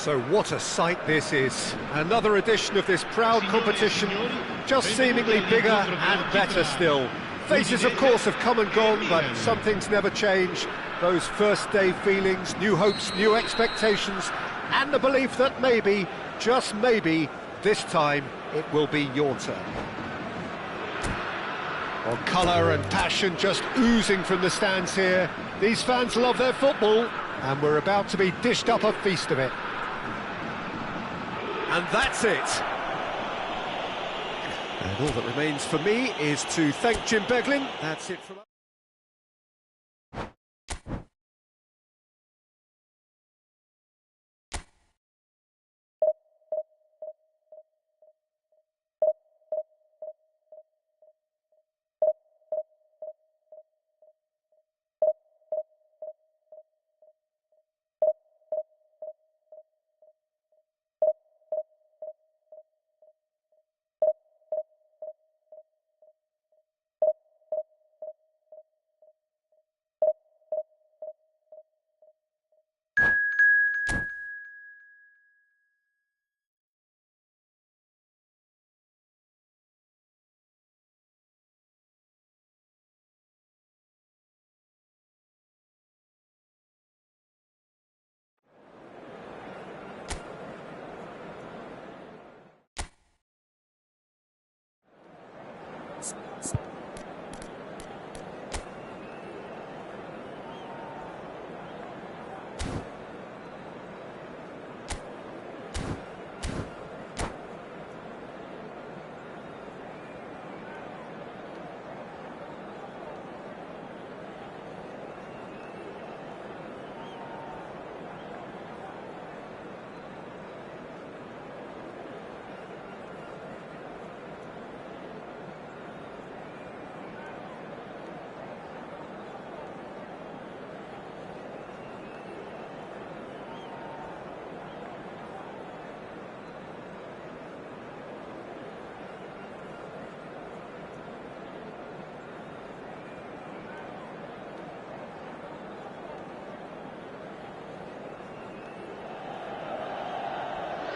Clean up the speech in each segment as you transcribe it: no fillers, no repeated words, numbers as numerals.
So what a sight this is. Another edition of this proud competition, just seemingly bigger and better still. Faces, of course, have come and gone, but some things never change. Those first day feelings, new hopes, new expectations, and the belief that maybe, just maybe, this time it will be your turn. Well, colour and passion just oozing from the stands here. These fans love their football, and we're about to be dished up a feast of it. And that's it. And all that remains for me is to thank Jim Beglin. That's it from us.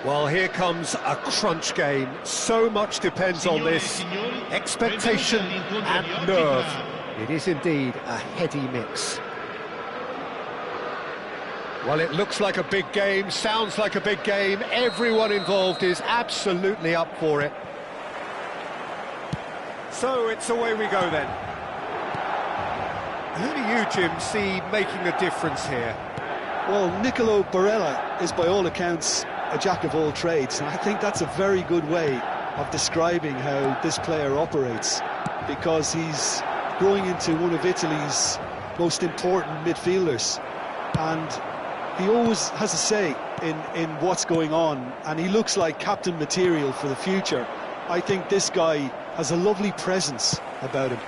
Well, here comes a crunch game. So much depends on this. Expectation and nerve. It is indeed a heady mix. Well, it looks like a big game, sounds like a big game. Everyone involved is absolutely up for it. So it's away we go then. Who do you, Jim, see making a difference here? Well, Nicolo Barella is by all accounts a jack of all trades, and I think that's a very good way of describing how this player operates, because he's growing into one of Italy's most important midfielders, and he always has a say in what's going on, and he looks like captain material for the future. I think this guy has a lovely presence about him.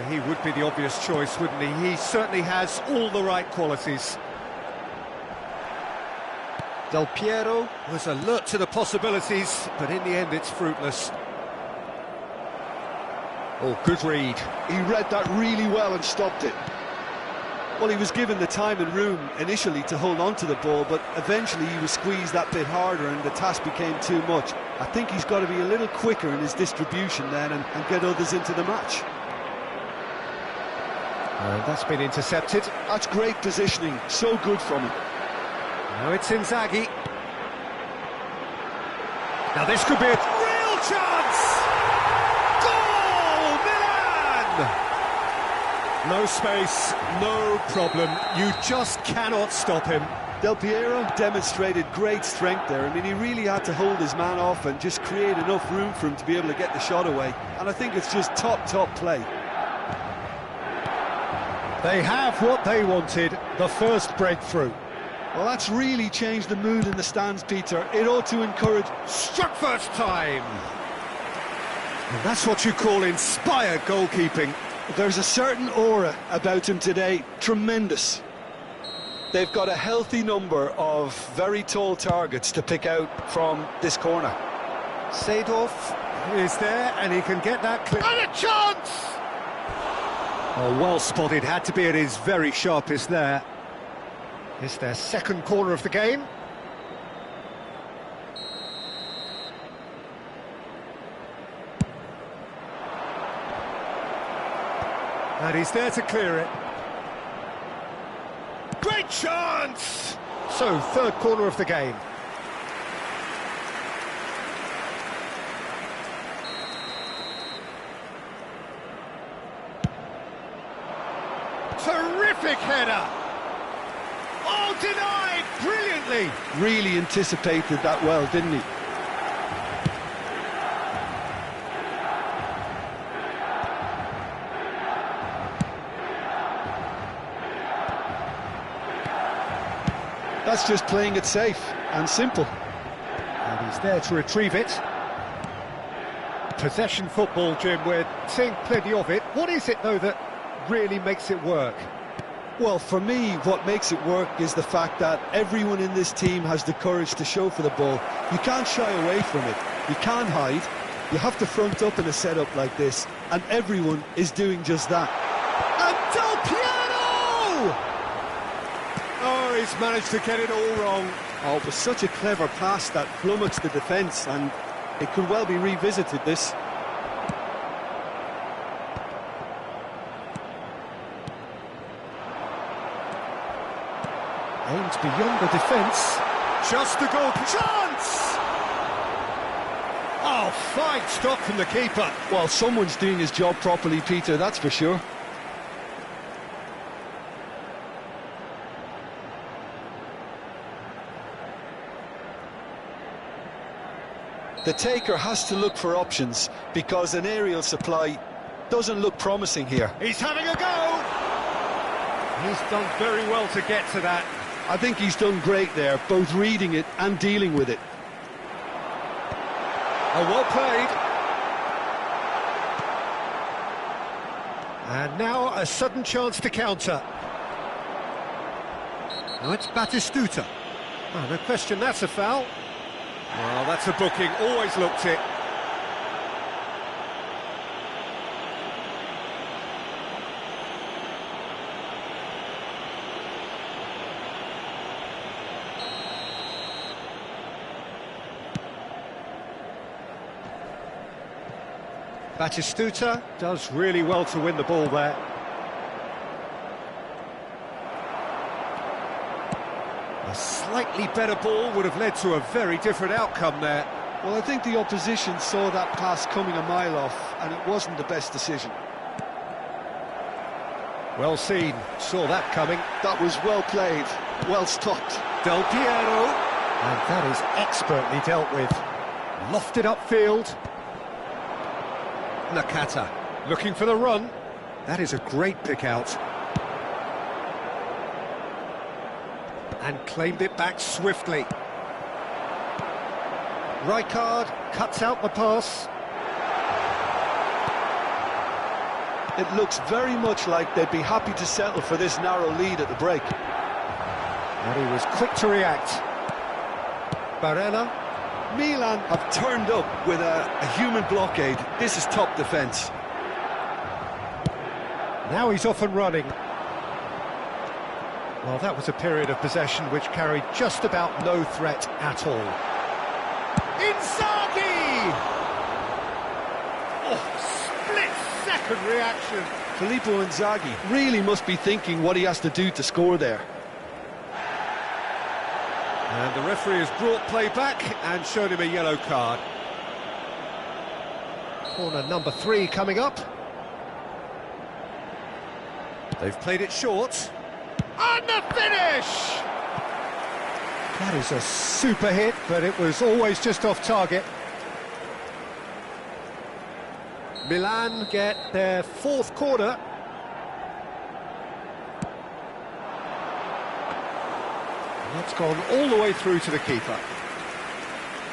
He would be the obvious choice, wouldn't he? He certainly has all the right qualities. Del Piero was alert to the possibilities, but in the end it's fruitless. Oh, good read. He read that really well and stopped it. Well, he was given the time and room initially to hold on to the ball, but eventually he was squeezed that bit harder and the task became too much. I think he's got to be a little quicker in his distribution then and get others into the match. That's been intercepted. That's great positioning, so good from him. Now it's Inzaghi. Now this could be a real chance! Goal, Milan! No space, no problem. You just cannot stop him. Del Piero demonstrated great strength there. I mean, he really had to hold his man off and just create enough room for him to be able to get the shot away. And I think it's just top play. They have what they wanted, the first breakthrough. Well, that's really changed the mood in the stands, Peter. It ought to encourage... Struck first time! And that's what you call inspired goalkeeping. There's a certain aura about him today, tremendous. They've got a healthy number of very tall targets to pick out from this corner. Seedorf is there, and he can get that clear. And a chance! Oh, well spotted, had to be at his very sharpest there. It's their second corner of the game. And he's there to clear it. Great chance! So, third corner of the game. Terrific header! Oh, denied brilliantly! Really anticipated that well, didn't he? That's just playing it safe and simple. And he's there to retrieve it. Possession football, Jim, we're seeing plenty of it. What is it, though, that really makes it work? Well, for me, what makes it work is the fact that everyone in this team has the courage to show for the ball. You can't shy away from it. You can't hide. You have to front up in a setup like this, and everyone is doing just that. And Del Piero! Oh, he's managed to get it all wrong. Oh, it was such a clever pass that flummoxed the defence, and it could well be revisited, this. Aimed beyond the defence. Just a goal chance! Oh, fine stop from the keeper. Well, someone's doing his job properly, Peter, that's for sure. The taker has to look for options, because an aerial supply doesn't look promising here. He's having a go! He's done very well to get to that. I think he's done great there, both reading it and dealing with it. Oh, well played. And now a sudden chance to counter. Now it's Batistuta. Oh, no question, that's a foul. Well, that's a booking, always looked it. Batistuta does really well to win the ball there. A slightly better ball would have led to a very different outcome there. Well, I think the opposition saw that pass coming a mile off, and it wasn't the best decision. Well seen, saw that coming. That was well played, well stopped. Del Piero, and that is expertly dealt with. Lofted upfield. Nakata, looking for the run. That is a great pick out. And claimed it back swiftly. Rijkaard cuts out the pass. It looks very much like they'd be happy to settle for this narrow lead at the break. And he was quick to react. Barella. Milan have turned up with a human blockade. This is top defence. Now he's off and running. Well, that was a period of possession which carried just about no threat at all. Inzaghi! Oh, split-second reaction. Filippo Inzaghi really must be thinking what he has to do to score there. And the referee has brought play back and shown him a yellow card. Corner number 3 coming up. They've played it short. And the finish! That is a super hit, but it was always just off target. Milan get their 4th corner. That's gone all the way through to the keeper.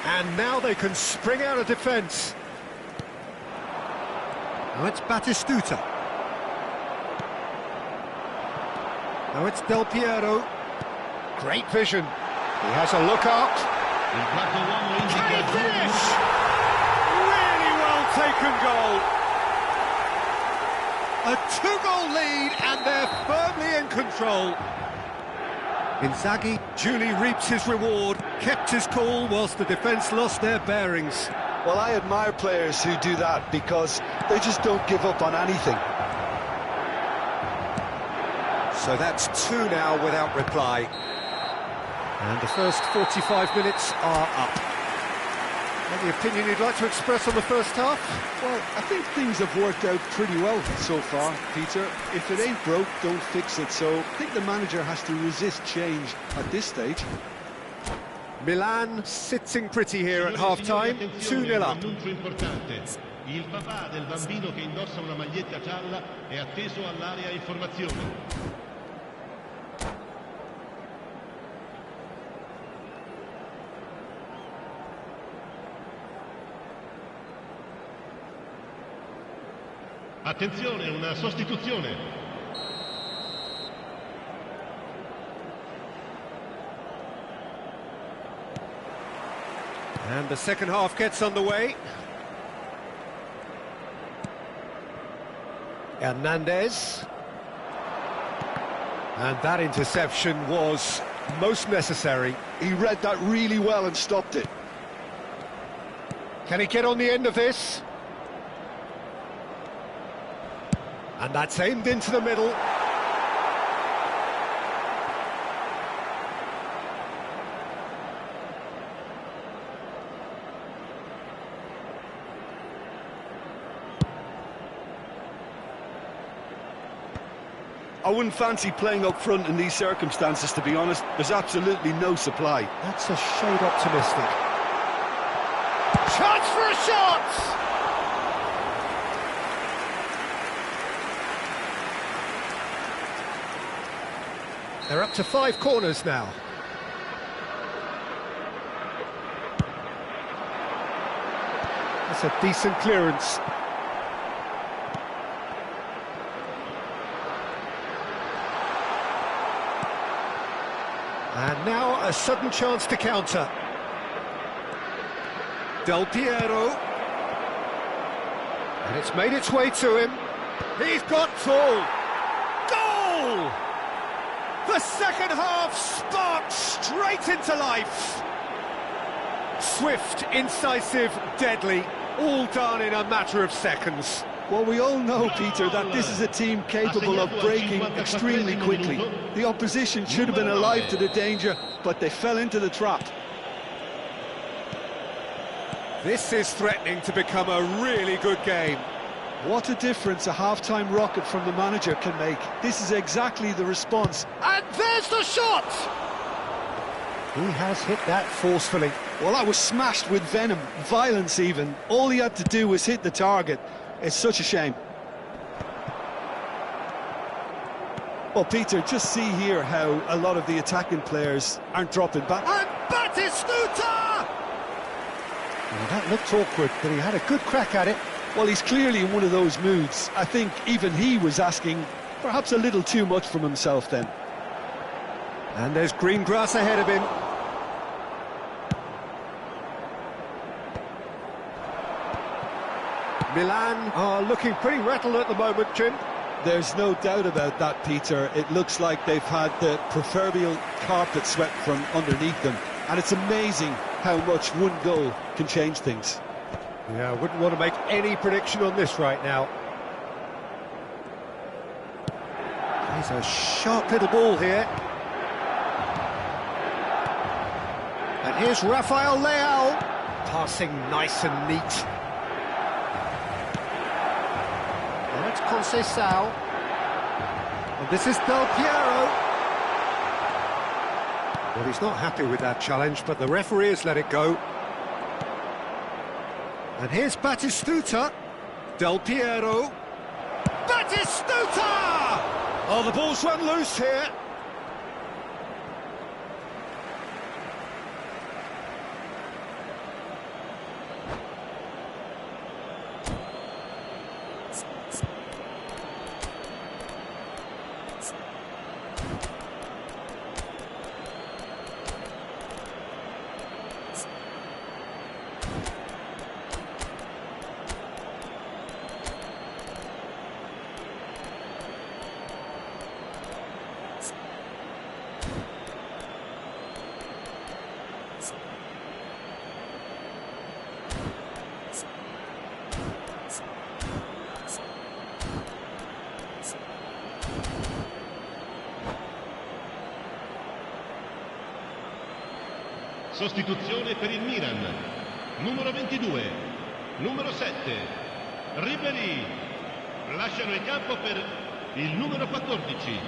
And now they can spring out of defence. Now it's Batistuta. Now it's Del Piero. Great vision. He has a look up. Can he finish? Really well taken goal. A 2-goal lead and they're firmly in control. Inzaghi duly reaps his reward, kept his cool whilst the defence lost their bearings. Well, I admire players who do that because they just don't give up on anything. So that's 2 now without reply. And the first 45 minutes are up. Any opinion you'd like to express on the first half? Well, I think things have worked out pretty well so far, Peter. If it ain't broke, don't fix it. So I think the manager has to resist change at this stage. Milan sitting pretty here at half-time, 2-0 up. Il papà del bambino che indossa una maglietta gialla è atteso all'area informazione. Attenzione, una sostituzione. And the second half gets underway. Hernandez. And that interception was most necessary. He read that really well and stopped it. Can he get on the end of this? And that's aimed into the middle. I wouldn't fancy playing up front in these circumstances, to be honest. There's absolutely no supply. That's a shade optimistic. Chance for a shot! They're up to 5 corners now. That's a decent clearance. And now a sudden chance to counter. Del Piero. And it's made its way to him. He's got tall. Goal! The second half sparked straight into life. Swift, incisive, deadly. All done in a matter of seconds. Well, we all know, Peter, that this is a team capable of breaking extremely quickly. The opposition should have been alive to the danger, but they fell into the trap. This is threatening to become a really good game. What a difference a half-time rocket from the manager can make. This is exactly the response. And there's the shot! He has hit that forcefully. Well, that was smashed with venom, violence even. All he had to do was hit the target. It's such a shame. Well, Peter, just see here how a lot of the attacking players aren't dropping back. And Batistuta! Well, that looked awkward, but he had a good crack at it. Well, he's clearly in one of those moods. I think even he was asking perhaps a little too much from himself then. And there's green grass ahead of him. Milan are looking pretty rattled at the moment, Jim. There's no doubt about that, Peter. It looks like they've had the proverbial carpet swept from underneath them. And it's amazing how much one goal can change things. Yeah, I wouldn't want to make any prediction on this right now. He's a sharp little ball here. And here's Rafael Leao. Passing nice and neat. And it's Conceição. And this is Del Piero. Well, he's not happy with that challenge, but the referee has let it go. And here's Batistuta. Del Piero. Batistuta! Oh, the ball's run loose here. Sostituzione per il Milan. Numero 22, numero 7, Ribéry. Lasciano il campo per il numero 14,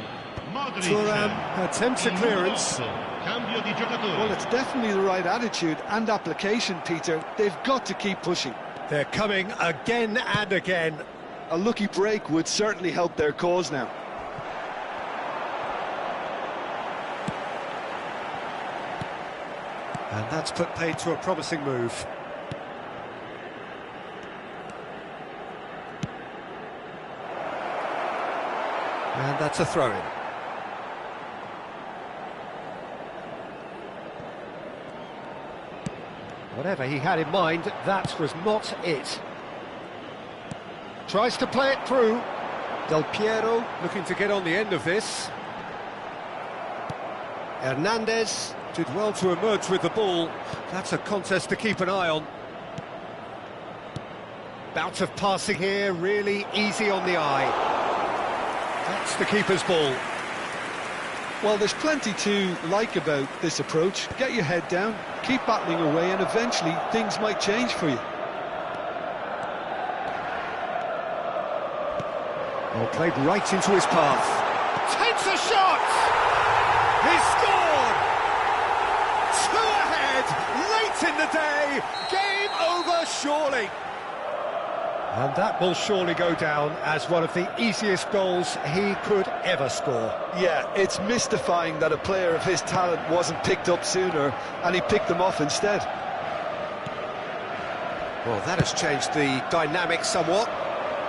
Modric. Thuram attempts a clearance. Cambio di giocatore. Well, it's definitely the right attitude and application, Peter. They've got to keep pushing. They're coming again and again. A lucky break would certainly help their cause now. And that's put paid to a promising move. And that's a throw-in. Whatever he had in mind, that was not it. Tries to play it through. Del Piero looking to get on the end of this. Hernandez did well to emerge with the ball. That's a contest to keep an eye on. Bout of passing here, really easy on the eye. That's the keeper's ball. Well, there's plenty to like about this approach. Get your head down, keep battling away, and eventually things might change for you. Well, played right into his path. Takes a shot! He scored! 2 ahead, late in the day, game over surely. And that will surely go down as one of the easiest goals he could ever score. Yeah, it's mystifying that a player of his talent wasn't picked up sooner, and he picked them off instead. Well, that has changed the dynamic somewhat.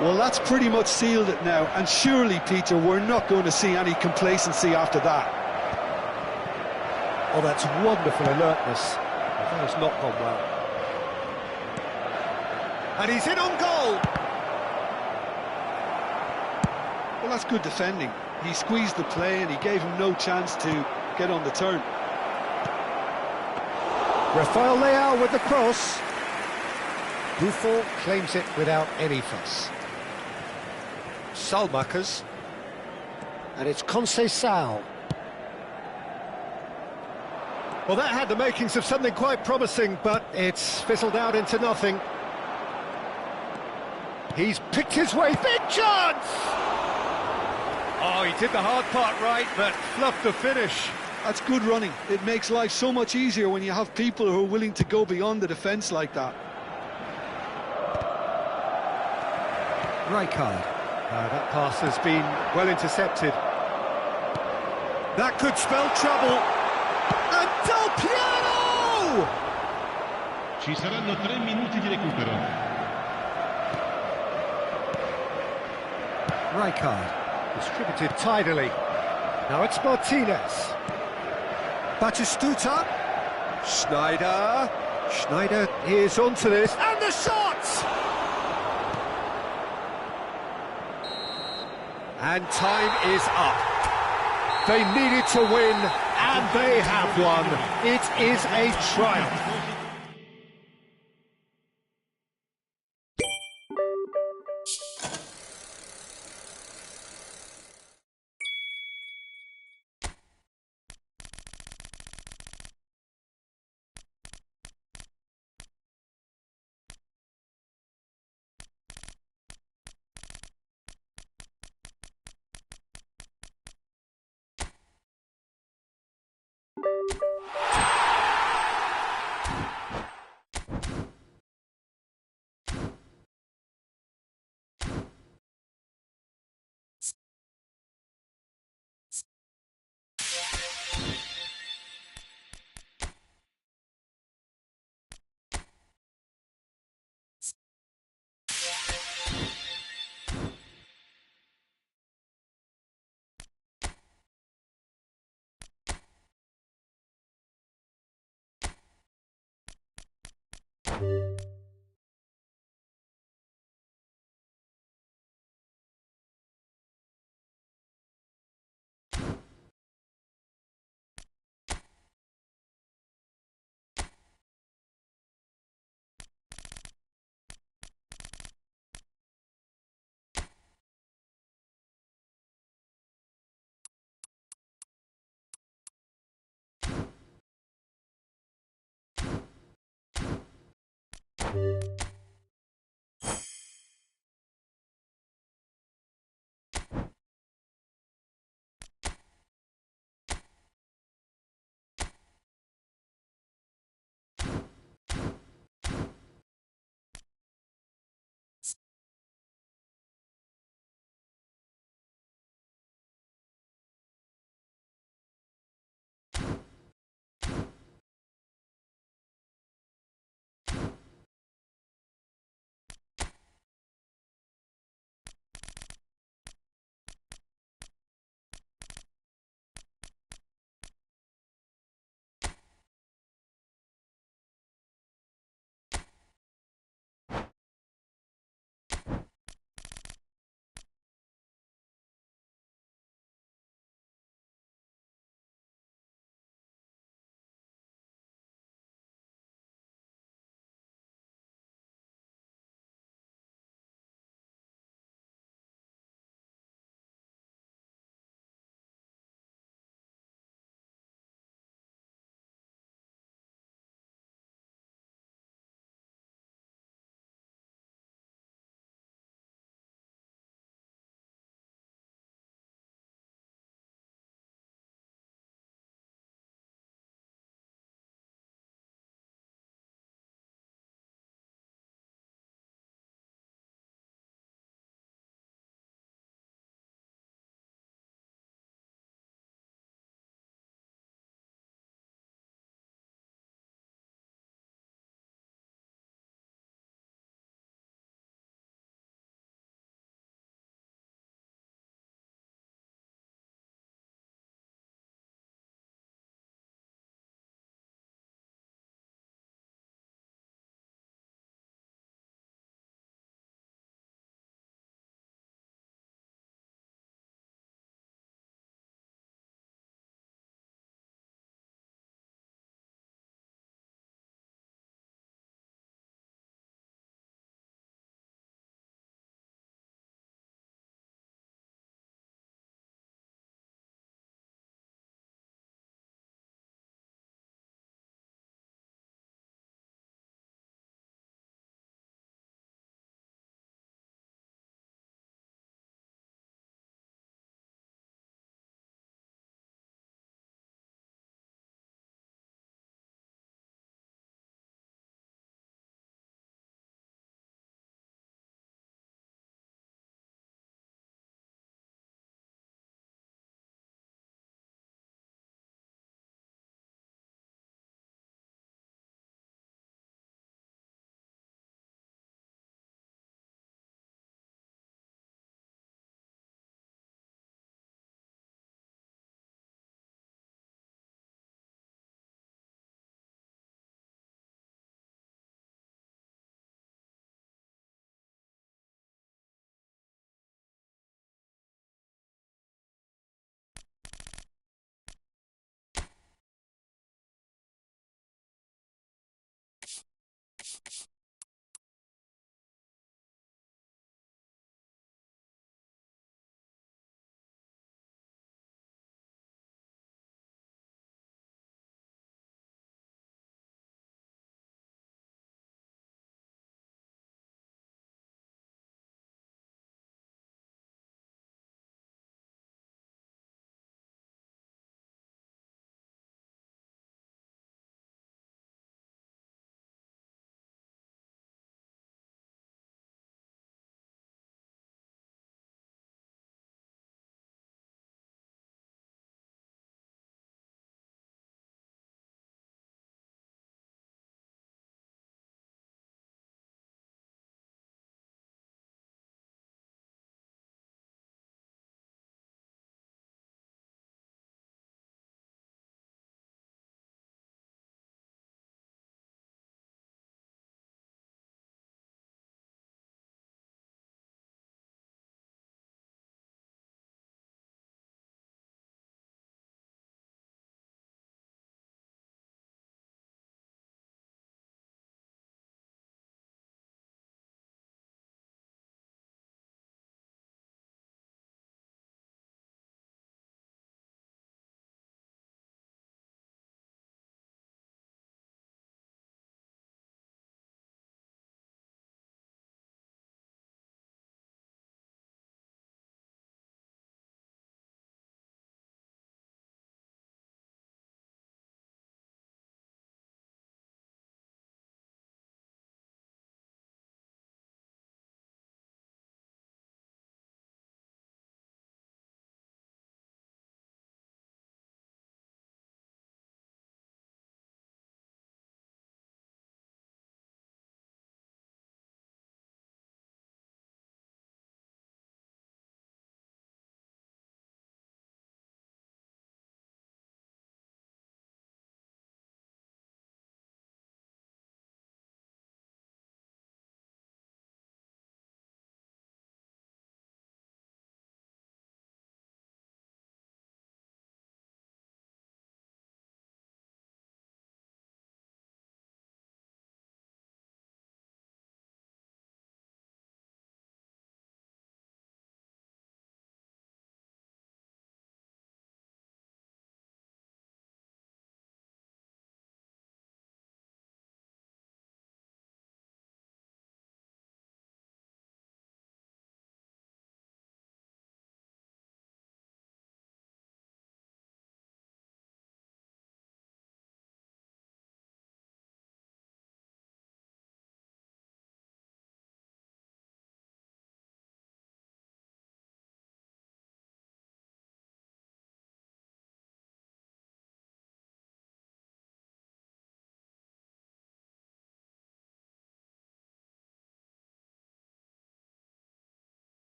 Well, that's pretty much sealed it now, and surely, Peter, we're not going to see any complacency after that. Oh, that's wonderful alertness. That has not gone well. And he's in on goal! Well, that's good defending. He squeezed the play and he gave him no chance to get on the turn. Rafael Leao with the cross. Buffon claims it without any fuss. Salmakers. And it's Conceição. Well, that had the makings of something quite promising, but it's fizzled out into nothing. He's picked his way, big chance! Oh, he did the hard part right, but fluffed the finish. That's good running. It makes life so much easier when you have people who are willing to go beyond the defence like that. Rijkaard. That pass has been well intercepted. That could spell trouble. And Del Piero! Ci saranno 3 minuti di recupero. Rijkaard. Distributed tidily. Now it's Martinez. Batistuta. Schneider. Schneider is onto this. And the shot! And time is up. They needed to win, and they have won. It is a triumph.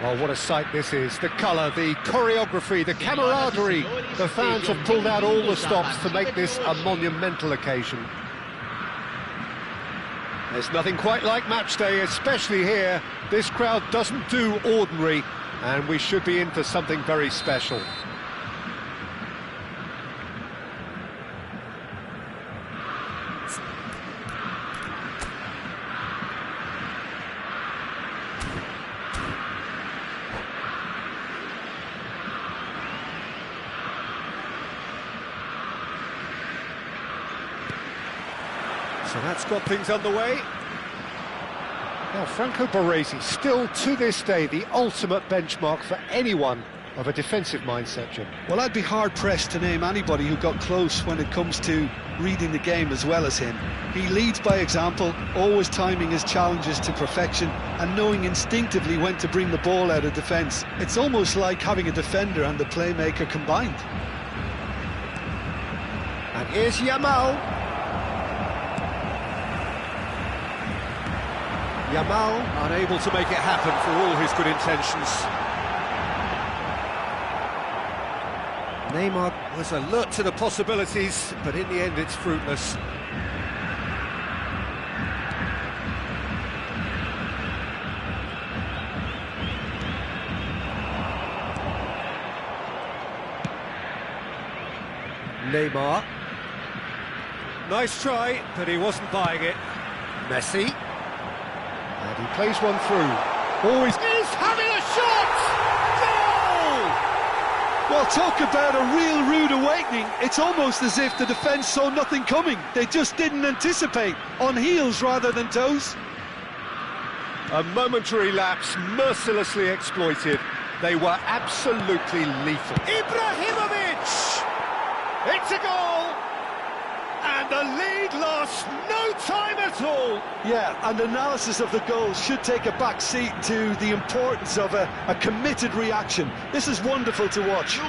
Oh, what a sight this is. The colour, the choreography, the camaraderie. The fans have pulled out all the stops to make this a monumental occasion. There's nothing quite like match day, especially here. This crowd doesn't do ordinary, and we should be in for something very special. So that's got things underway. Now, Franco Baresi, still to this day, the ultimate benchmark for anyone of a defensive mindset, Jim. Well, I'd be hard-pressed to name anybody who got close when it comes to reading the game as well as him. He leads by example, always timing his challenges to perfection and knowing instinctively when to bring the ball out of defence. It's almost like having a defender and the playmaker combined. And here's Yamal. Yamal unable to make it happen for all his good intentions. Neymar was alert to the possibilities, but in the end it's fruitless. Neymar. Nice try, but he wasn't buying it. Messi. And he plays one through. Always is having a shot! Well, talk about a real rude awakening. It's almost as if the defence saw nothing coming. They just didn't anticipate, on heels rather than toes. A momentary lapse mercilessly exploited. They were absolutely lethal. Ibrahimovic! It's a goal! And the lead lost no time at all. Yeah, and analysis of the goal should take a back seat to the importance of a committed reaction. This is wonderful to watch.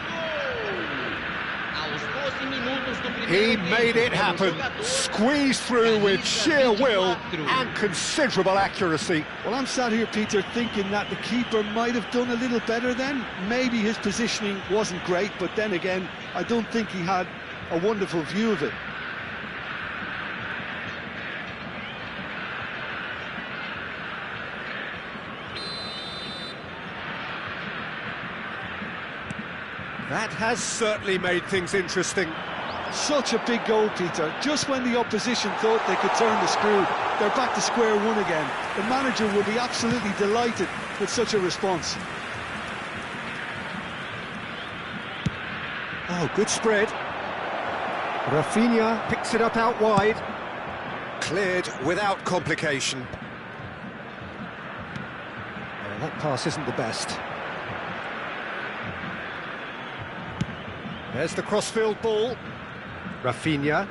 He made it happen, squeezed through with sheer will and considerable accuracy. Well, I'm sat here, Peter, thinking that the keeper might have done a little better then. Maybe his positioning wasn't great, but then again, I don't think he had a wonderful view of it. That has certainly made things interesting. Such a big goal, Peter. Just when the opposition thought they could turn the screw, they're back to square one again. The manager will be absolutely delighted with such a response. Oh, good spread. Rafinha picks it up out wide. Cleared without complication. Oh, that pass isn't the best. There's the crossfield ball. Rafinha.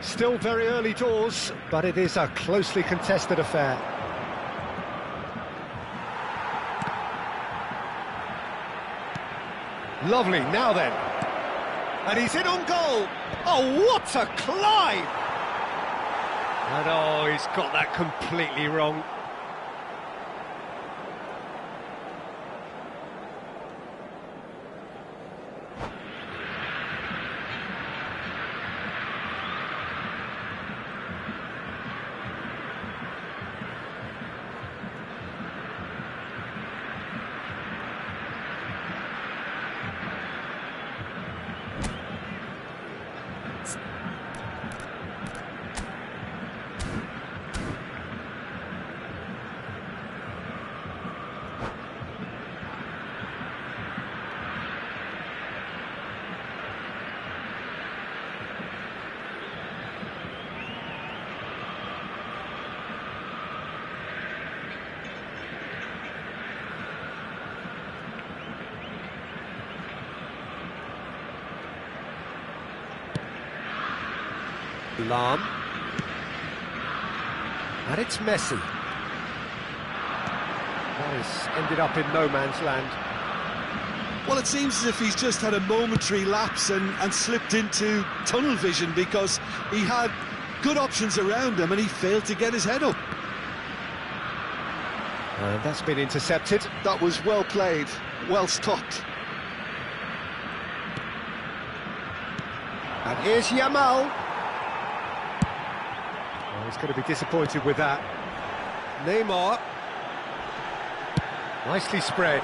Still very early doors, but it is a closely contested affair. Lovely, now then. And he's in on goal. Oh, what a climb! And oh, he's got that completely wrong. Lam. And it's Messi. That has ended up in no man's land. Well, it seems as if he's just had a momentary lapse and slipped into tunnel vision because he had good options around him and he failed to get his head up. And that's been intercepted. That was well played, well stopped. And here's Yamal. Oh, he's going to be disappointed with that. Neymar. Nicely spread.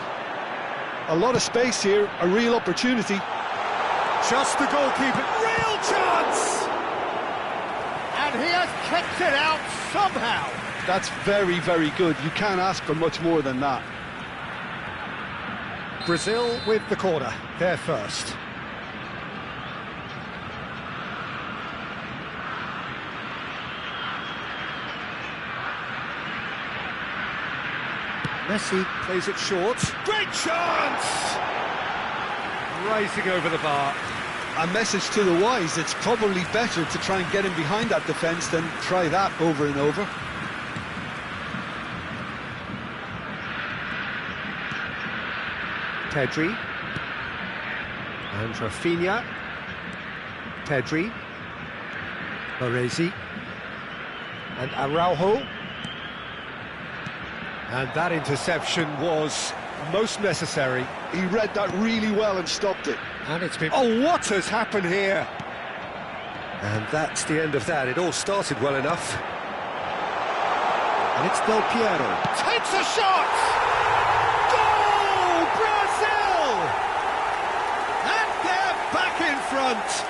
A lot of space here, a real opportunity. Just the goalkeeper. Real chance! And he has kept it out somehow. That's very, very good. You can't ask for much more than that. Brazil with the corner. They're first. Messi plays it short. Great chance! Racing over the bar. a message to the wise. It's probably better to try and get him behind that defence than try that over and over. Pedri. And Rafinha. Pedri. Baresi. And Araujo. And that interception was most necessary. He read that really well and stopped it. And it's been... Oh, what has happened here? And that's the end of that. It all started well enough. And it's Del Piero. Takes a shot! Goal! Brazil! And they're back in front.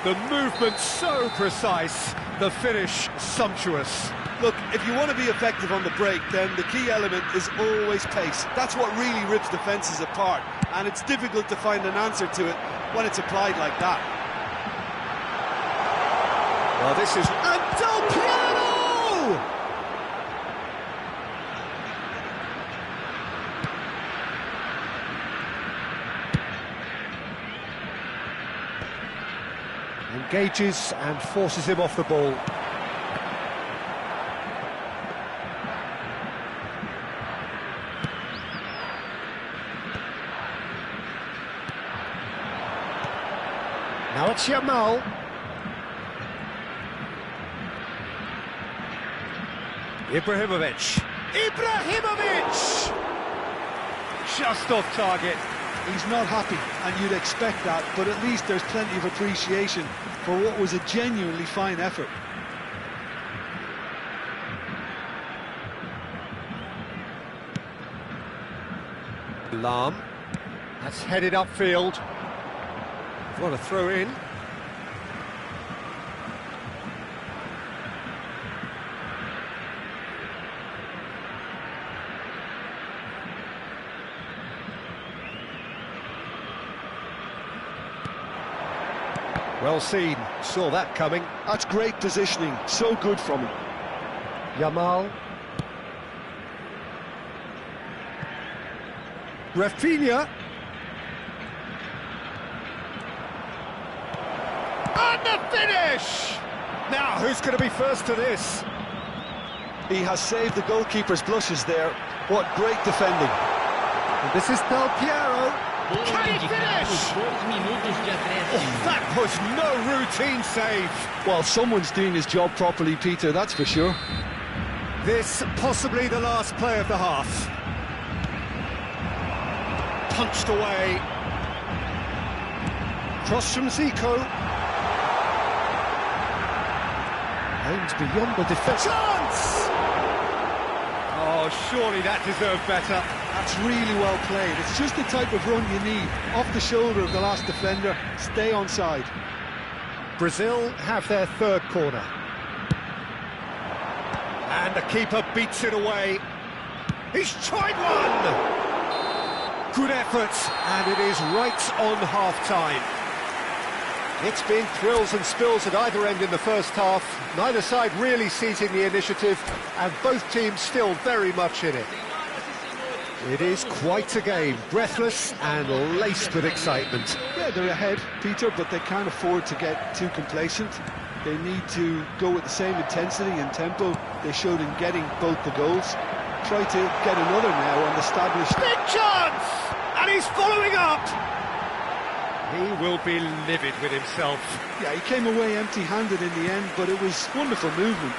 The movement so precise, the finish sumptuous. Look, if you want to be effective on the break, then the key element is always pace. That's what really rips defences apart, and it's difficult to find an answer to it when it's applied like that. Well, this is... And Del Piero! Engages and forces him off the ball. Now it's Yamal. Ibrahimovic. Just off target. He's not happy, and you'd expect that, but at least there's plenty of appreciation for what was a genuinely fine effort. Lam. That's headed upfield. What a throw in. Well seen, saw that coming. That's great positioning, so good from him. Yamal. Rafinha. And the finish! Now, who's going to be first to this? He has saved the goalkeeper's blushes there. What great defending. And this is Del Piero. Can he finish? Oh, that was no routine save. Well, someone's doing his job properly, Peter, that's for sure. This possibly the last play of the half. Punched away. Cross from Zico. Aims beyond the defence. Chance! Oh, surely that deserved better. That's really well played. It's just the type of run you need. Off the shoulder of the last defender, stay onside. Brazil have their third corner. And the keeper beats it away. He's tried one! Good effort, and it is right on half-time. It's been thrills and spills at either end in the first half. Neither side really seizing the initiative, and both teams still very much in it. It is quite a game, breathless and laced with excitement. Yeah, they're ahead, Peter, but they can't afford to get too complacent. They need to go with the same intensity and tempo they showed in getting both the goals. Try to get another now and establish... Big chance! And he's following up! He will be livid with himself. Yeah, he came away empty-handed in the end, but it was wonderful movement.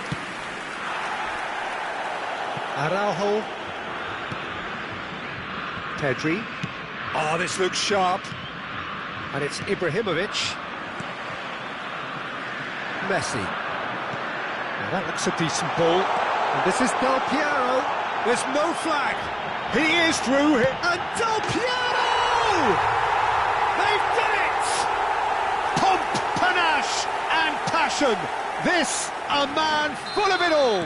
Araujo. Pedri. Oh, this looks sharp. And it's Ibrahimovic. Messi. Now that looks a decent ball. And this is Del Piero. There's no flag. He is through here. And Del Piero! They've done it! Pomp, panache and passion. This, a man full of it all.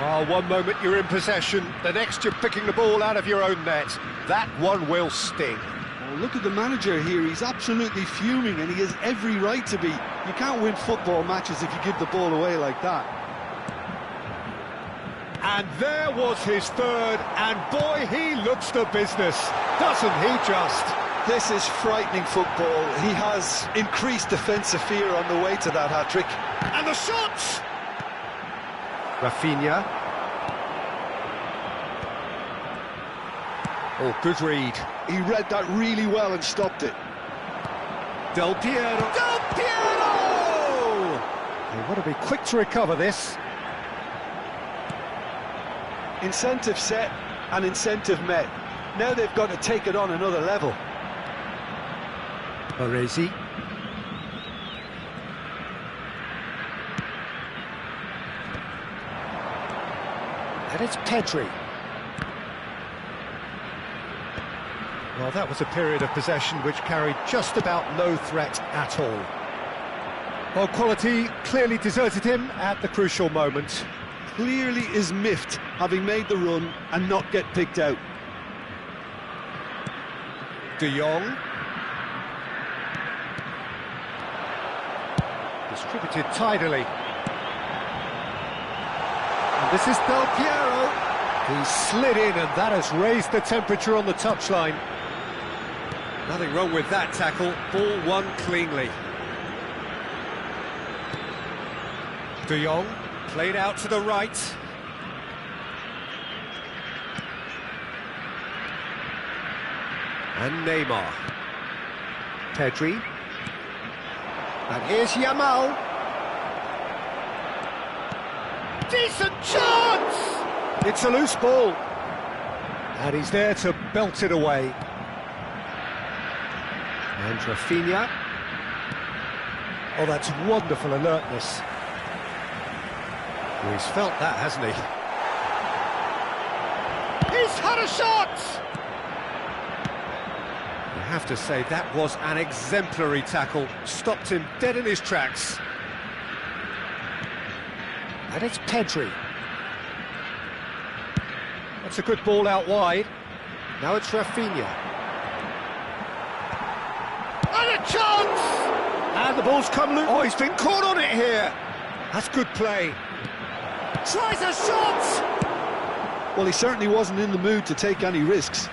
Oh, one moment you're in possession, the next you're picking the ball out of your own net. That one will sting. Oh, look at the manager here, he's absolutely fuming and he has every right to be. You can't win football matches if you give the ball away like that. And there was his third, and boy, he looks the business, doesn't he just? This is frightening football. He has increased defensive fear on the way to that hat-trick. And the shot! Rafinha. Oh, good read. He read that really well and stopped it. Del Piero. Del Piero! They want to be quick to recover this. Incentive set and incentive met. Now they've got to take it on another level. Baresi. And it's Pedri. Well, that was a period of possession which carried just about no threat at all. Well, quality clearly deserted him at the crucial moment. Clearly is miffed, having made the run and not get picked out. De Jong. Distributed tidily. And this is Del Piero. He slid in and that has raised the temperature on the touchline. Nothing wrong with that tackle, ball won cleanly. De Jong, played out to the right. And Neymar. Pedri. And here's Yamal. Decent chance! It's a loose ball. And he's there to belt it away. And Rafinha. Oh, that's wonderful alertness. Well, he's felt that, hasn't he? He's had a shot! You have to say that was an exemplary tackle. Stopped him dead in his tracks. And it's Pedri. That's a good ball out wide. Now it's Rafinha. And a chance! And the ball's come loose. Oh, he's been caught on it here. That's good play. Tries a shot! Well, he certainly wasn't in the mood to take any risks.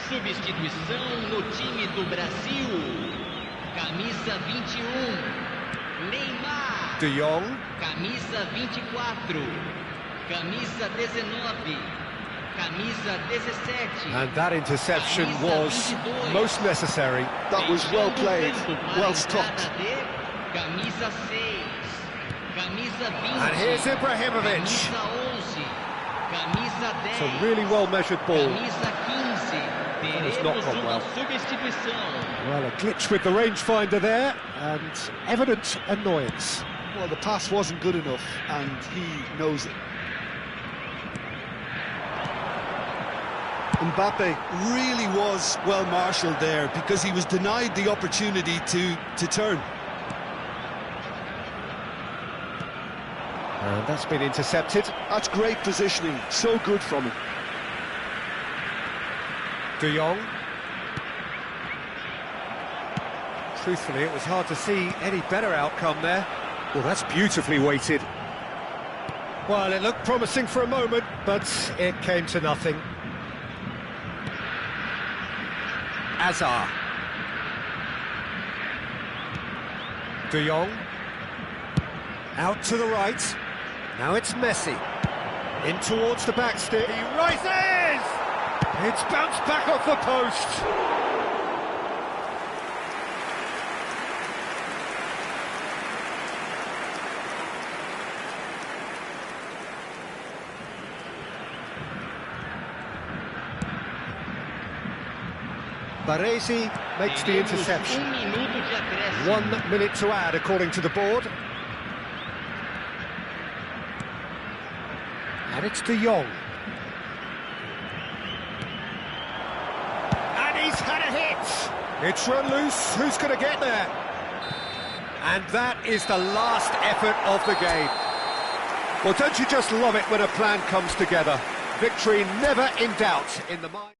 Substituição no time do Brasil. Camisa 21, Neymar. De Jong. Camisa 24, camisa 19, camisa 17. And that interception was most necessary. That was well played, well stopped. Camisa 6, camisa 20. And here's Ibrahimovic. Camisa 11, camisa 10. It's a really well-measured ball. Camisa 15. It's not gone well. Substituição. Well, a glitch with the rangefinder there, and evident annoyance. Well, the pass wasn't good enough, and he knows it. Mbappe really was well marshalled there because he was denied the opportunity to turn. And that's been intercepted. That's great positioning, so good from him. De Jong. Truthfully, it was hard to see any better outcome there. Well, that's beautifully weighted. Well, it looked promising for a moment, but it came to nothing. Hazard. De Jong. Out to the right. Now it's Messi. In towards the back stick. He rises! It's bounced back off the post. Baresi makes the interception. Minuto de acréscimo. 1 minute to add, according to the board. And it's De Jong. And he's had a hit! It's run loose, who's going to get there? And that is the last effort of the game. Well, don't you just love it when a plan comes together? Victory never in doubt in the mind.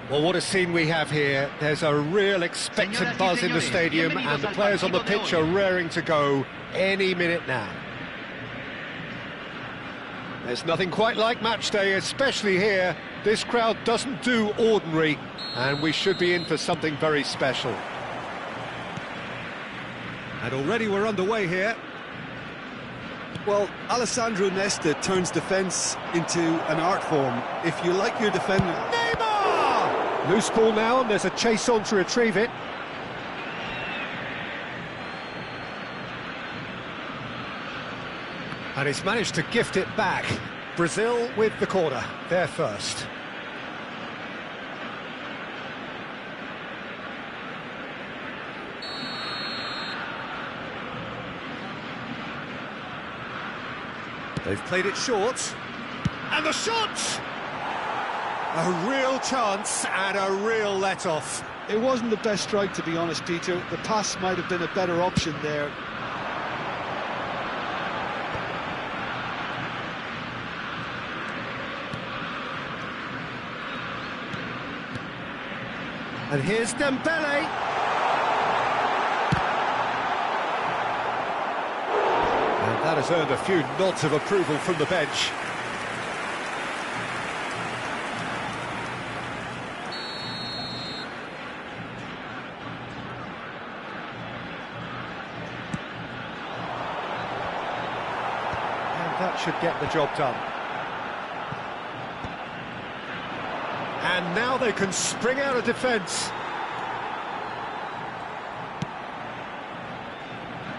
Well, what a scene we have here. There's a real expectant buzz in the stadium, and the players on the pitch are raring to go any minute now. There's nothing quite like match day, especially here. This crowd doesn't do ordinary, and we should be in for something very special. And already we're underway here. Well, Alessandro Nesta turns defence into an art form. If you like your defender... Neymar! Loose ball now, and there's a chase on to retrieve it. And he's managed to gift it back. Brazil with the corner, they're first. They've played it short. And the shot! A real chance and a real let-off. It wasn't the best strike, to be honest, Peter. The pass might have been a better option there. And here's Dembele. And that has earned a few nods of approval from the bench. And that should get the job done. And now they can spring out of defence.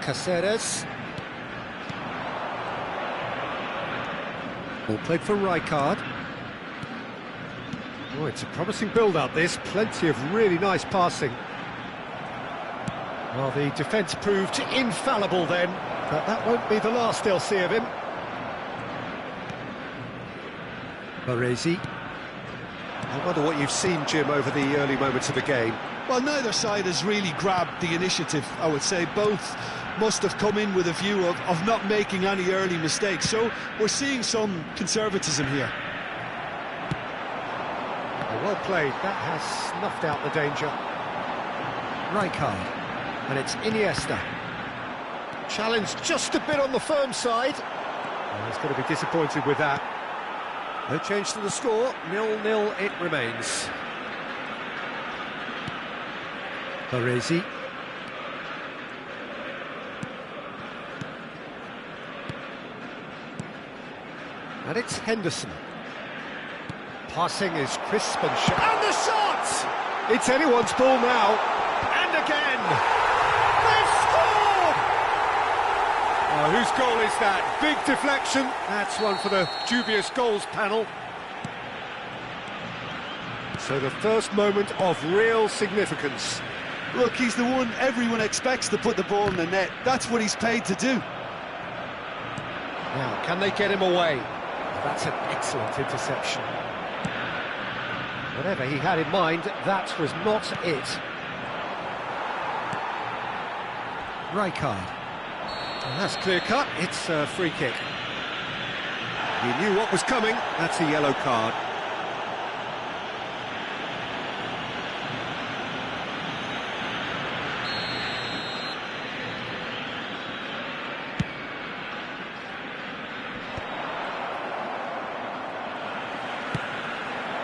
Caceres. Ball played for Rijkaard. Oh, it's a promising build-up, this. Plenty of really nice passing. Well, the defence proved infallible then, but that won't be the last they'll see of him. Baresi. I wonder what you've seen, Jim, over the early moments of the game. Well, neither side has really grabbed the initiative, I would say. Both must have come in with a view of not making any early mistakes. So we're seeing some conservatism here. Well played. That has snuffed out the danger. Rijkaard. And it's Iniesta. Challenged just a bit on the firm side. Well, he's going to be disappointed with that. No change to the score, 0-0 it remains. Baresi. And it's Henderson. Passing is crisp and sharp. And the shot! It's anyone's ball now. And again! They've scored! Oh, whose goal is that? Big deflection. That's one for the dubious goals panel. So the first moment of real significance. Look, he's the one everyone expects to put the ball in the net. That's what he's paid to do. Now, can they get him away? That's an excellent interception. Whatever he had in mind, that was not it. Rijkaard. And that's clear-cut, it's a free kick. He knew what was coming, that's a yellow card.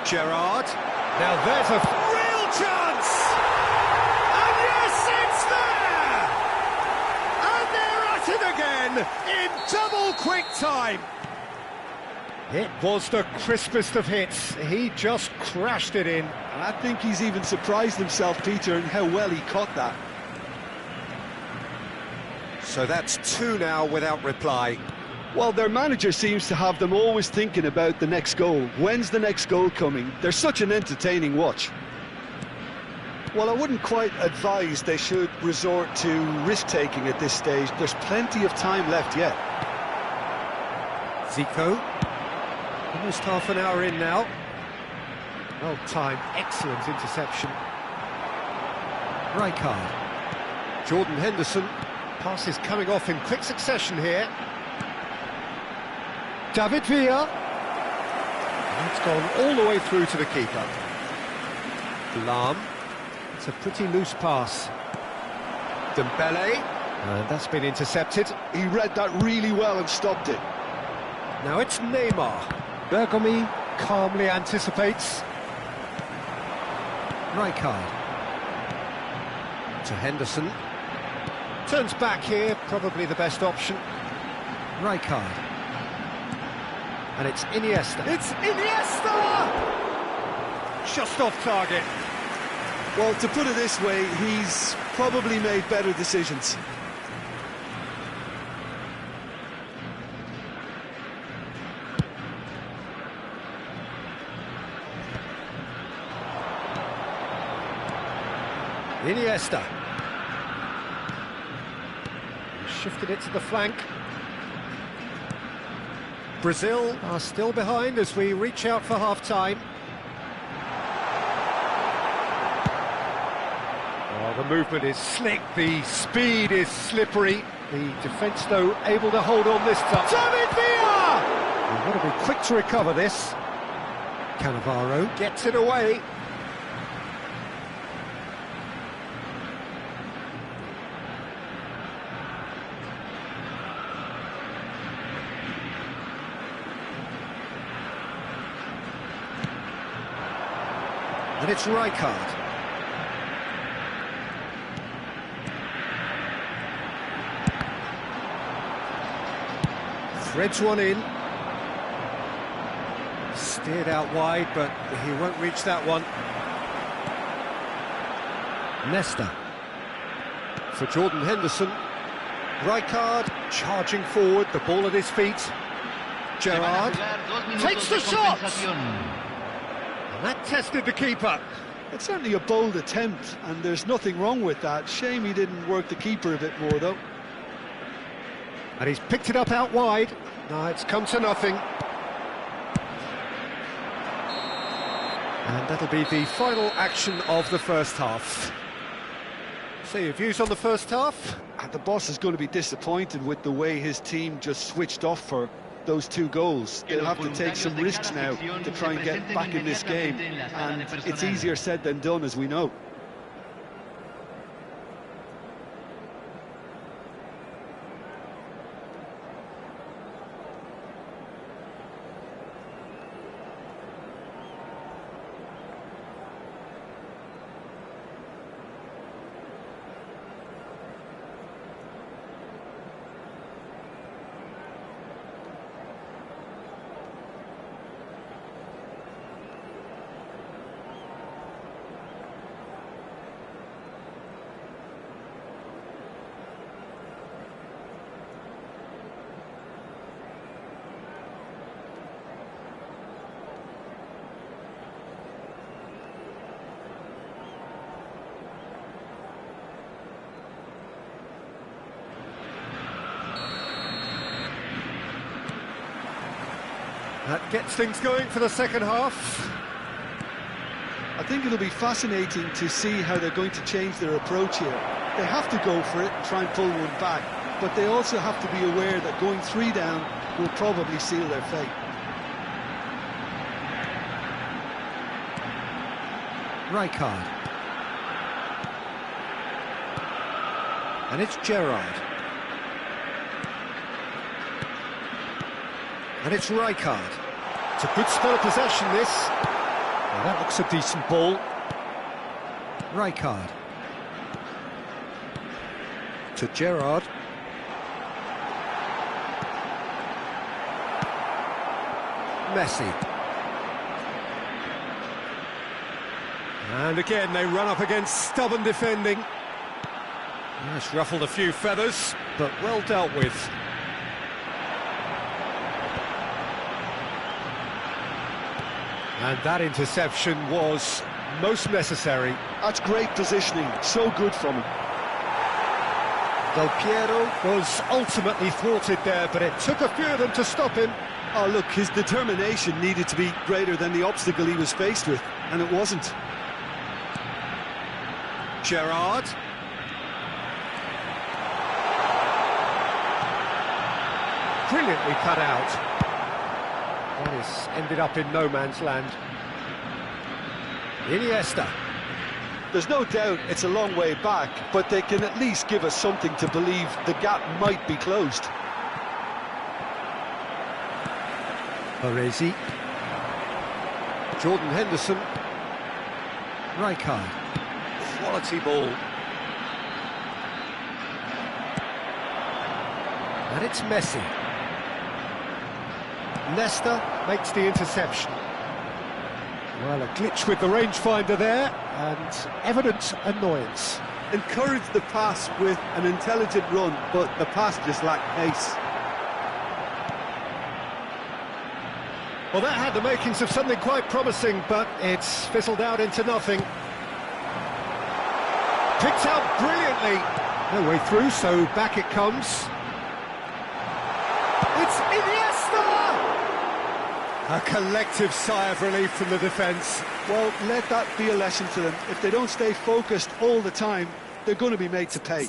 Gerrard. Now there's a real chance! And yes, it's there! And they're at it again in double quick time. It was the crispest of hits. He just crashed it in. And I think he's even surprised himself, Peter, in how well he caught that. So that's two now without reply. Well, their manager seems to have them always thinking about the next goal. When's the next goal coming? They're such an entertaining watch. Well, I wouldn't quite advise they should resort to risk-taking at this stage. There's plenty of time left yet. Zico. Almost half an hour in now. Well timed, excellent interception. Rijkaard. Jordan Henderson. Pass is coming off in quick succession here. David Villa. It's gone all the way through to the keeper. Lam. It's a pretty loose pass. Dembele. And that's been intercepted. He read that really well and stopped it. Now it's Neymar. Bergomi calmly anticipates. Rijkaard. To Henderson. Turns back here, probably the best option. Rijkaard. And it's Iniesta. It's Iniesta! Just off target. Well, to put it this way, he's probably made better decisions. Iniesta. Shifted it to the flank. Brazil are still behind as we reach out for half-time. Oh, the movement is slick, the speed is slippery. The defence, though, able to hold on this time. David Villa! We've got to be quick to recover this. Cannavaro gets it away. And it's Rijkaard. Threads one in. Steered out wide, but he won't reach that one. Nesta. For Jordan Henderson. Rijkaard charging forward, the ball at his feet. Gerrard takes the shot! And that tested the keeper. It's certainly a bold attempt, and there's nothing wrong with that. Shame he didn't work the keeper a bit more, though. And he's picked it up out wide. No, it's come to nothing. And that'll be the final action of the first half. So your views on the first half? And the boss is going to be disappointed with the way his team just switched off for those two goals. They'll have to take some risks now to try and get back in this game, and it's easier said than done, as we know. That gets things going for the second half. I think it'll be fascinating to see how they're going to change their approach here. They have to go for it and try and pull one back, but they also have to be aware that going 3 down will probably seal their fate. Rijkaard. And it's Gerrard. And it's Rijkaard. It's a good spell of possession, this. Well, that looks a decent ball. Rijkaard. To Gerrard. Messi. And again, they run up against stubborn defending. It's ruffled a few feathers, but well dealt with. And that interception was most necessary. That's great positioning, so good from him. Del Piero was ultimately thwarted there, but it took a few of them to stop him. Oh, look, his determination needed to be greater than the obstacle he was faced with, and it wasn't. Gerrard. Brilliantly cut out. That is ended up in no man's land. Iniesta. There's no doubt it's a long way back, but they can at least give us something to believe the gap might be closed. Baresi. Jordan Henderson. Rijkaard. Quality ball. And it's Messi. Leicester makes the interception. Well, a glitch with the rangefinder there, and evident annoyance. Encouraged the pass with an intelligent run, but the pass just lacked pace. Well, that had the makings of something quite promising, but it's fizzled out into nothing. Picked out brilliantly. No way through, so back it comes. It's Iniesta! A collective sigh of relief from the defence. Well, let that be a lesson to them. If they don't stay focused all the time, they're going to be made to pay.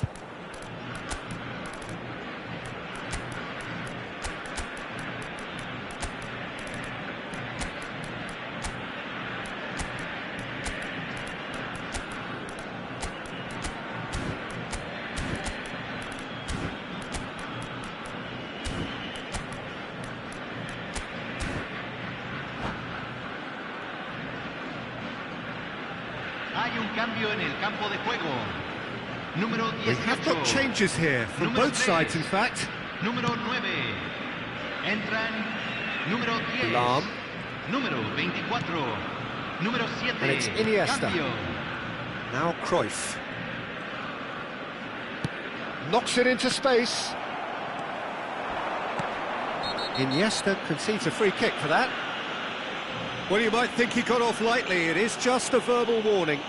Hay un cambio en el campo de juego. Número We have got 18. changes here, from Número both sides in fact. Número 9. Entran número 10. Lahm. Número 24. Número 7. And it's Iniesta. Cambio. Now Cruyff. Knocks it into space. Iniesta concedes a free kick for that. Well, you might think he got off lightly. It is just a verbal warning.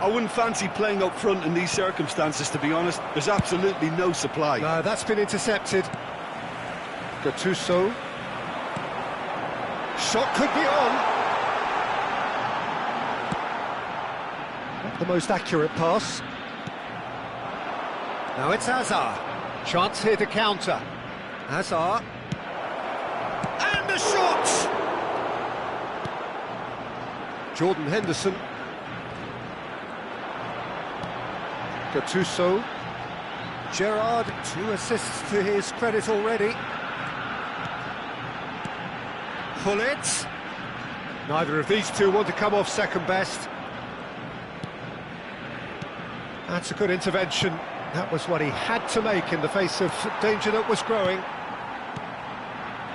I wouldn't fancy playing up front in these circumstances, to be honest. There's absolutely no supply. No, that's been intercepted. Gattuso. Shot could be on. Not the most accurate pass. Now it's Hazard. Chance here to counter. Hazard. And a shot! Jordan Henderson. Gattuso. Gerrard, 2 assists to his credit already. Pullet. Neither of these two want to come off second best. That's a good intervention. That was what he had to make in the face of danger that was growing.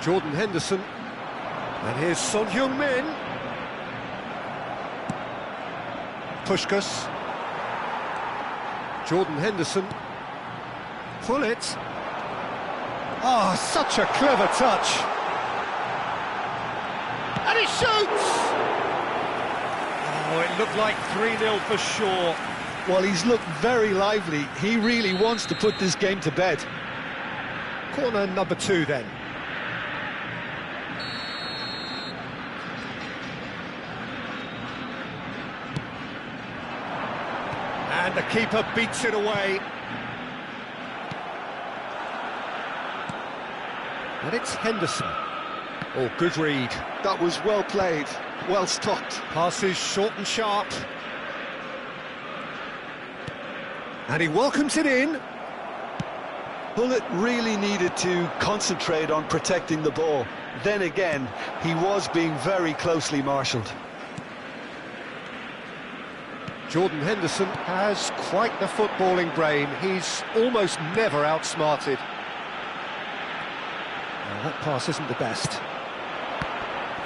Jordan Henderson. And here's Son Heung-min. Puskás. Jordan Henderson. Pullet. Oh, such a clever touch. And he shoots! Oh, it looked like 3-0 for sure. Well, he's looked very lively. He really wants to put this game to bed. Corner number 2 then. And the keeper beats it away. And it's Henderson. Oh, good read. That was well played, well stopped. Passes short and sharp. And he welcomes it in. Pullet really needed to concentrate on protecting the ball. Then again, he was being very closely marshalled. Jordan Henderson has quite the footballing brain. He's almost never outsmarted. Well, that pass isn't the best.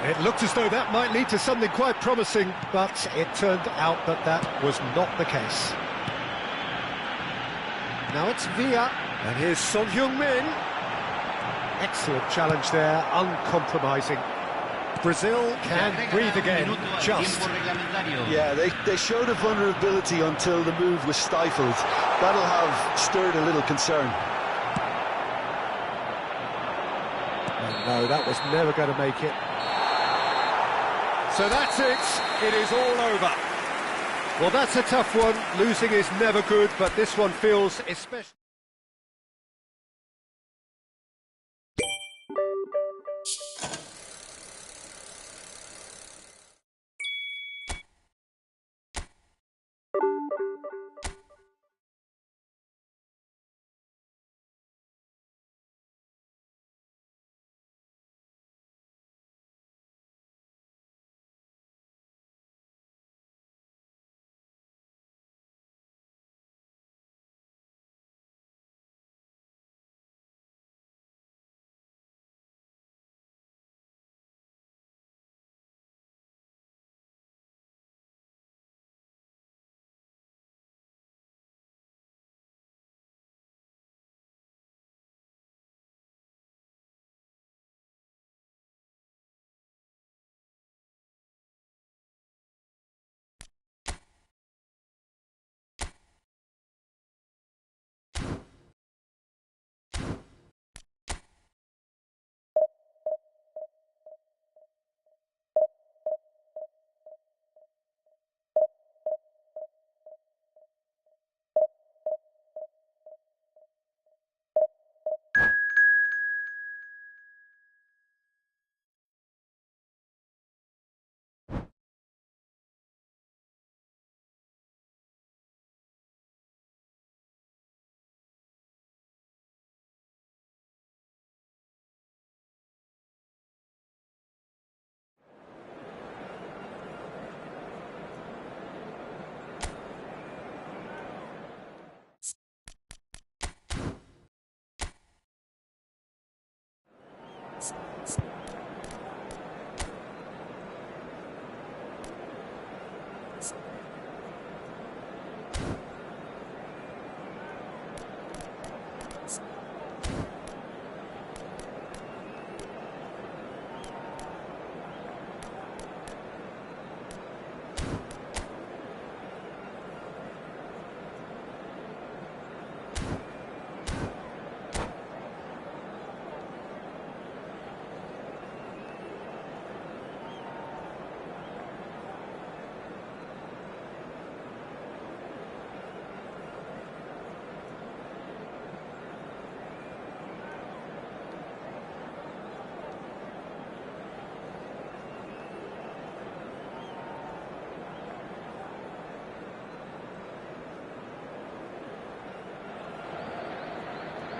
It looked as though that might lead to something quite promising, but it turned out that that was not the case. Now it's Villa, and here's Son Heung-min. Excellent challenge there, uncompromising. Brazil can breathe again, just. Yeah, they showed a vulnerability until the move was stifled. That'll have stirred a little concern. Oh, no, that was never going to make it. So that's it. It is all over. Well, that's a tough one. Losing is never good, but this one feels especially...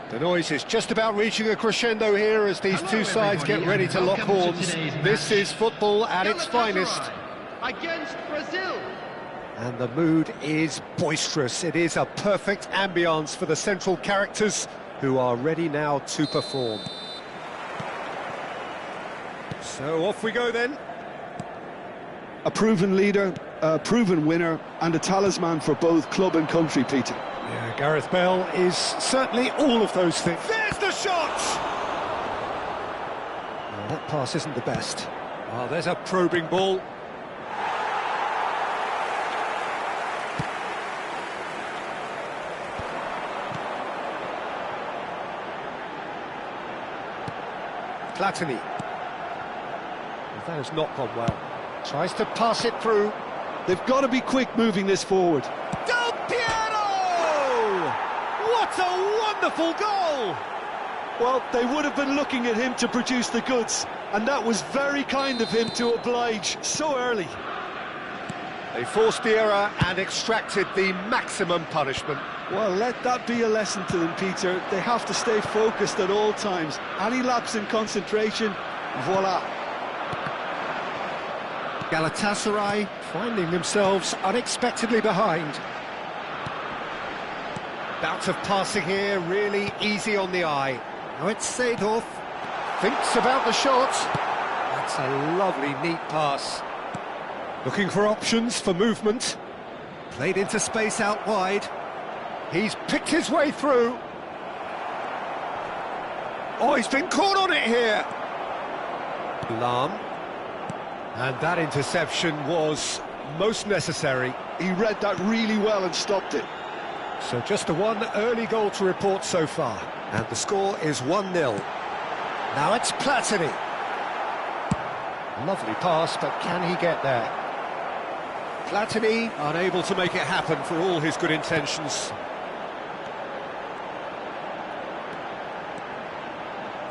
The noise is just about reaching a crescendo here as these two sides get ready to lock horns. This is football at its finest. Against Brazil. And the mood is boisterous. It is a perfect ambience for the central characters who are ready now to perform. So off we go then. A proven leader, a proven winner, and a talisman for both club and country, Peter. Yeah, Gareth Bale is certainly all of those things. There's the shot! Well, that pass isn't the best. Oh, there's a probing ball. Platini. Well, that has not gone well. Tries to pass it through. They've got to be quick moving this forward. Del Piero! What a wonderful goal! Well, they would have been looking at him to produce the goods, and that was very kind of him to oblige so early. They forced the error and extracted the maximum punishment. Well, let that be a lesson to them, Peter. They have to stay focused at all times. Any lapse in concentration, voila. Galatasaray finding themselves unexpectedly behind. Bout of passing here, really easy on the eye. Now it's Seedorf. Thinks about the shot. That's a lovely, neat pass. Looking for options for movement. Played into space out wide. He's picked his way through. Oh, he's been caught on it here. Lahm. And that interception was most necessary. He read that really well and stopped it. So just the one early goal to report so far. And the score is 1-0. Now it's Platini. Lovely pass, but can he get there? Platini unable to make it happen for all his good intentions.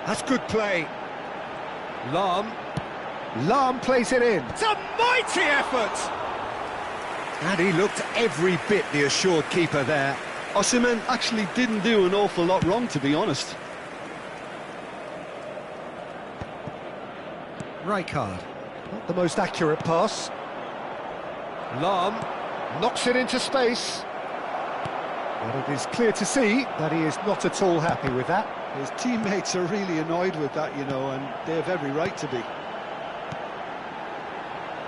That's good play. Lahm plays it in. It's a mighty effort! And he looked every bit the assured keeper there. Osimhen actually didn't do an awful lot wrong, to be honest. Rijkaard, not the most accurate pass. Lahm knocks it into space. But it is clear to see that he is not at all happy with that. His teammates are really annoyed with that, you know, and they have every right to be.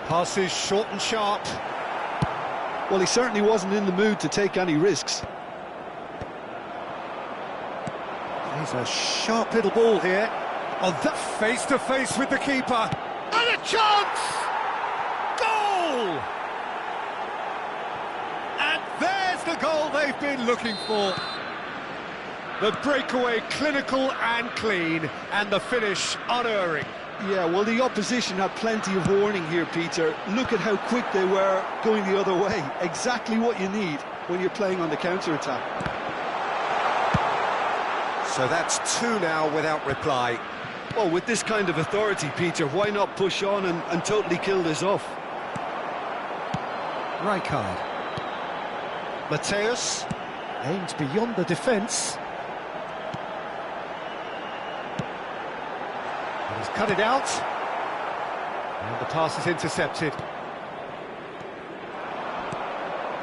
Passes short and sharp. Well, he certainly wasn't in the mood to take any risks. There's a sharp little ball here. Oh, that face-to-face with the keeper. And a chance! Goal! And there's the goal they've been looking for. The breakaway clinical and clean, and the finish unerring. Yeah, well, the opposition had plenty of warning here, Peter. Look at how quick they were going the other way. Exactly what you need when you're playing on the counter-attack. So that's two now without reply. Well, with this kind of authority, Peter, why not push on and totally kill this off? Rijkaard. Mateus aims beyond the defence. He's cut it out. And the pass is intercepted.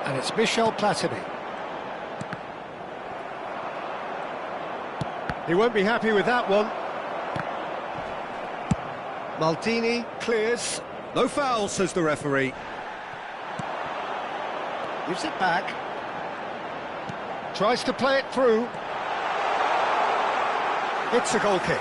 And it's Michel Platini. He won't be happy with that one. Maldini clears. No foul, says the referee. Gives it back. Tries to play it through. It's a goal kick.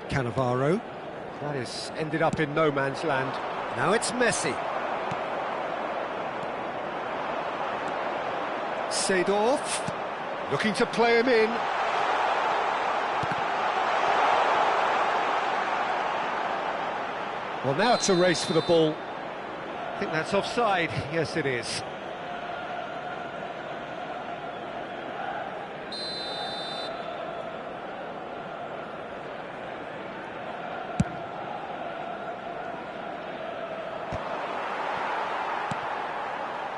Cannavaro. That is ended up in no man's land. Now it's Messi. Seedorf, looking to play him in. Well, now it's a race for the ball. I think that's offside. Yes, it is.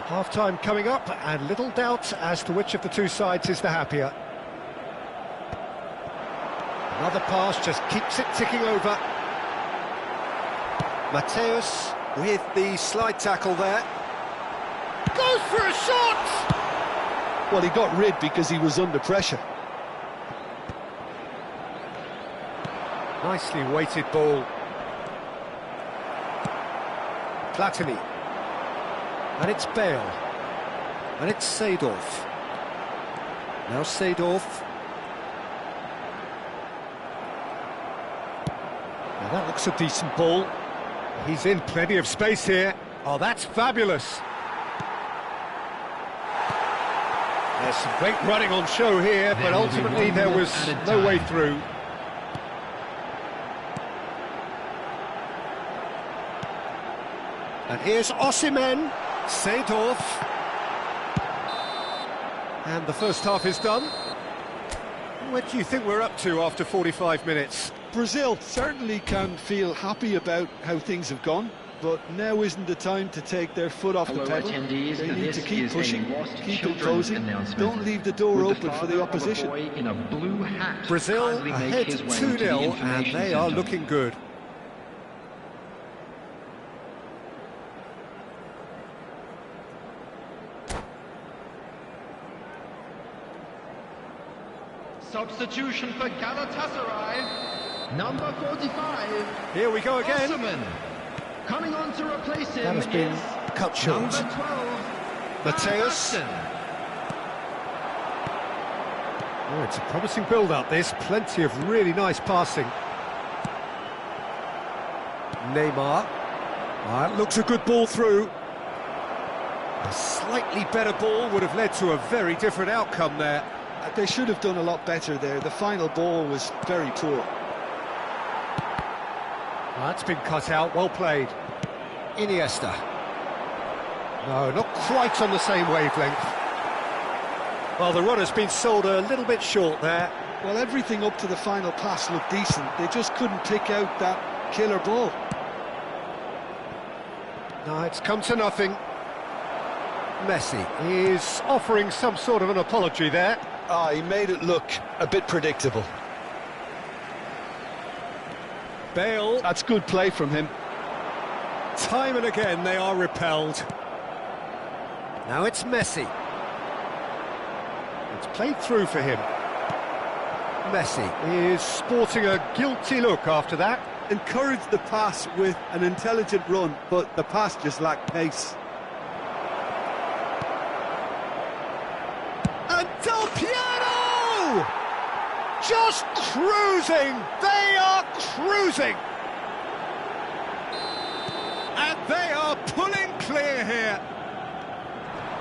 Half-time coming up, and little doubt as to which of the two sides is the happier. Another pass just keeps it ticking over. Mateus with the slide tackle there. Goes for a shot! Well, he got rid because he was under pressure. Nicely weighted ball. Platini. And it's Bale. And it's Seedorf. Now Seedorf. Now that looks a decent ball. He's in plenty of space here. Oh, that's fabulous. There's some great running on show here, but ultimately there was no way through. And here's Osimhen. Seedorf. And the first half is done. What do you think we're up to after 45 minutes? Brazil certainly can feel happy about how things have gone, but now isn't the time to take their foot off the pedal. They need to keep pushing, keep imposing, don't leave the door open for the opposition. Brazil ahead 2-0, and they are looking good. Substitution for Galatasaray, number 45. Here we go again. Osimhen. Coming on to replace him. That has been cut short. Number 12. Mateus. Oh, it's a promising build-up, this. Plenty of really nice passing. Neymar. It looks a good ball through. A slightly better ball would have led to a very different outcome there. They should have done a lot better there. The final ball was very poor. That's been cut out, well played. Iniesta. No, not quite on the same wavelength. Well, the run has been sold a little bit short there. Well, everything up to the final pass looked decent. They just couldn't pick out that killer ball. No, it's come to nothing. Messi is offering some sort of an apology there. He made it look a bit predictable. Bale. That's good play from him. Time and again they are repelled. Now it's Messi. It's played through for him. Messi is sporting a guilty look after that. Encouraged the pass with an intelligent run, but the pass just lacked pace. And Del Piero! Just cruising! They are cruising! And they are pulling clear here.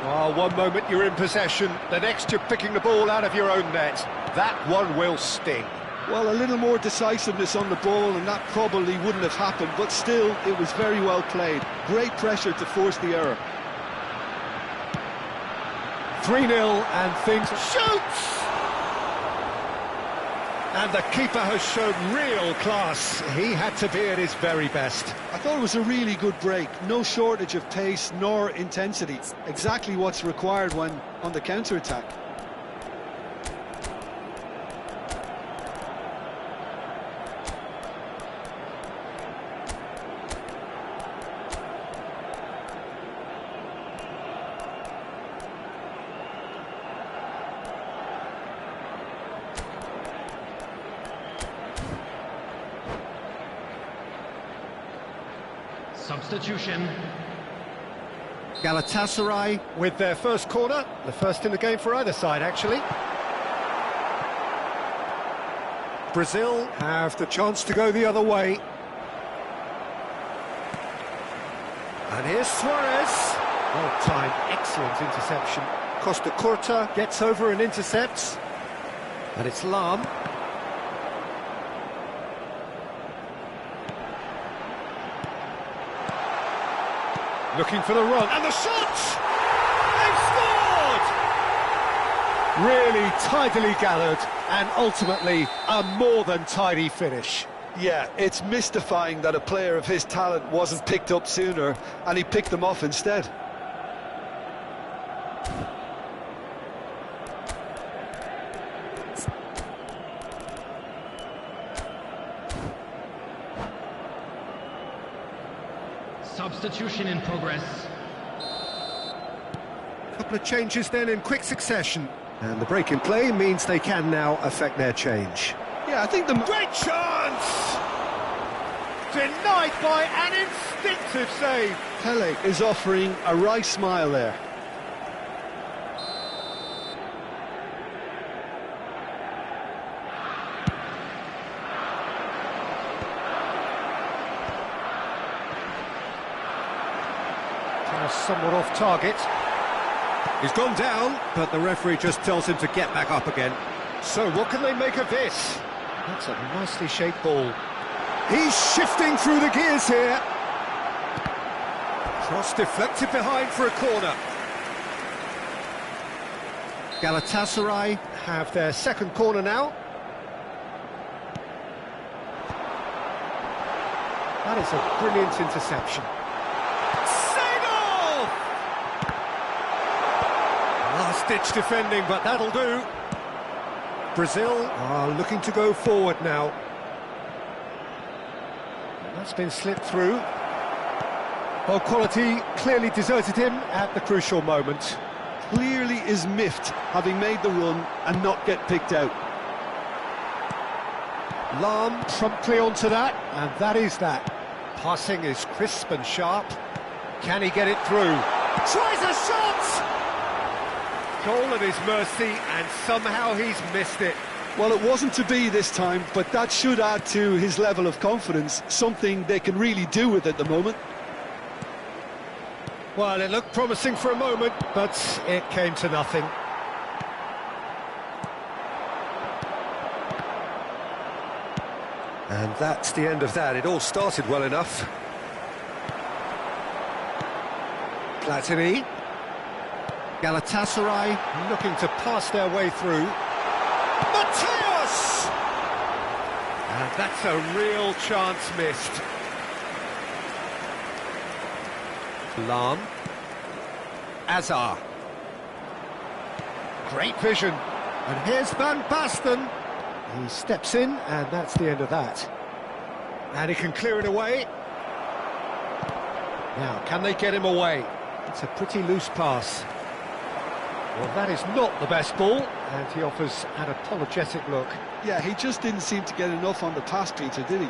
Oh, one moment you're in possession, the next you're picking the ball out of your own net. That one will sting. Well, a little more decisiveness on the ball and that probably wouldn't have happened, but still, it was very well played. Great pressure to force the error. 3-0 and things... Shoots! And the keeper has shown real class. He had to be at his very best. I thought it was a really good break. No shortage of pace nor intensity. Exactly what's required when on the counter-attack. Substitution. Galatasaray with their first corner, the first in the game for either side, actually. Brazil have the chance to go the other way. And here's Suarez. Well-timed, excellent interception. Costa Curta gets over and intercepts. And it's Lam. Looking for the run, and the shot! They've scored! Really tidily gathered, and ultimately a more than tidy finish. Yeah, it's mystifying that a player of his talent wasn't picked up sooner, and he picked them off instead. Substitution in progress. Couple of changes then in quick succession. And the break in play means they can now affect their change. Yeah, I think the... Great chance! Denied by an instinctive save. Pele is offering a wry smile there. Somewhat off target. He's gone down, but the referee just tells him to get back up again. So what can they make of this? That's a nicely shaped ball. He's shifting through the gears here. Cross deflected behind for a corner. Galatasaray have their second corner now. That is a brilliant interception. Last-ditch defending, but that'll do. Brazil are looking to go forward now. That's been slipped through. Well, quality clearly deserted him at the crucial moment. Clearly is miffed, having made the run and not get picked out. Lam promptly onto that, and that is that. Passing is crisp and sharp. Can he get it through? Tries a shot! Goal at his mercy, and somehow he's missed it. Well, it wasn't to be this time, but that should add to his level of confidence, something they can really do with at the moment. Well, it looked promising for a moment, but it came to nothing. And that's the end of that. It all started well enough. Platini. Galatasaray looking to pass their way through. Mateus! And that's a real chance missed. Lam. Azar. Great vision. And here's Van Basten. He steps in, and that's the end of that. And he can clear it away. Now, can they get him away? It's a pretty loose pass. Well, that is not the best ball, and he offers an apologetic look. Yeah, he just didn't seem to get enough on the pass, Peter, did he?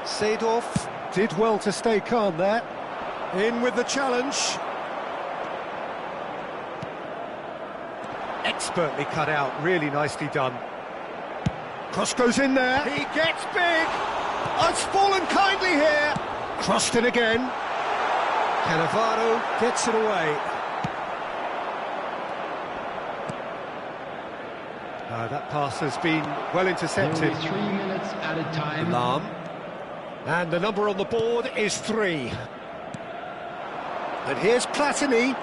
Seedorf did well to stay calm there. In with the challenge. Expertly cut out, really nicely done. Cross goes in there. He gets big. Oh, it's fallen kindly here. Crossed in again. Cannavaro gets it away. That pass has been well intercepted. Only 3 minutes added time. Lam. And the number on the board is 3. And here's Platini.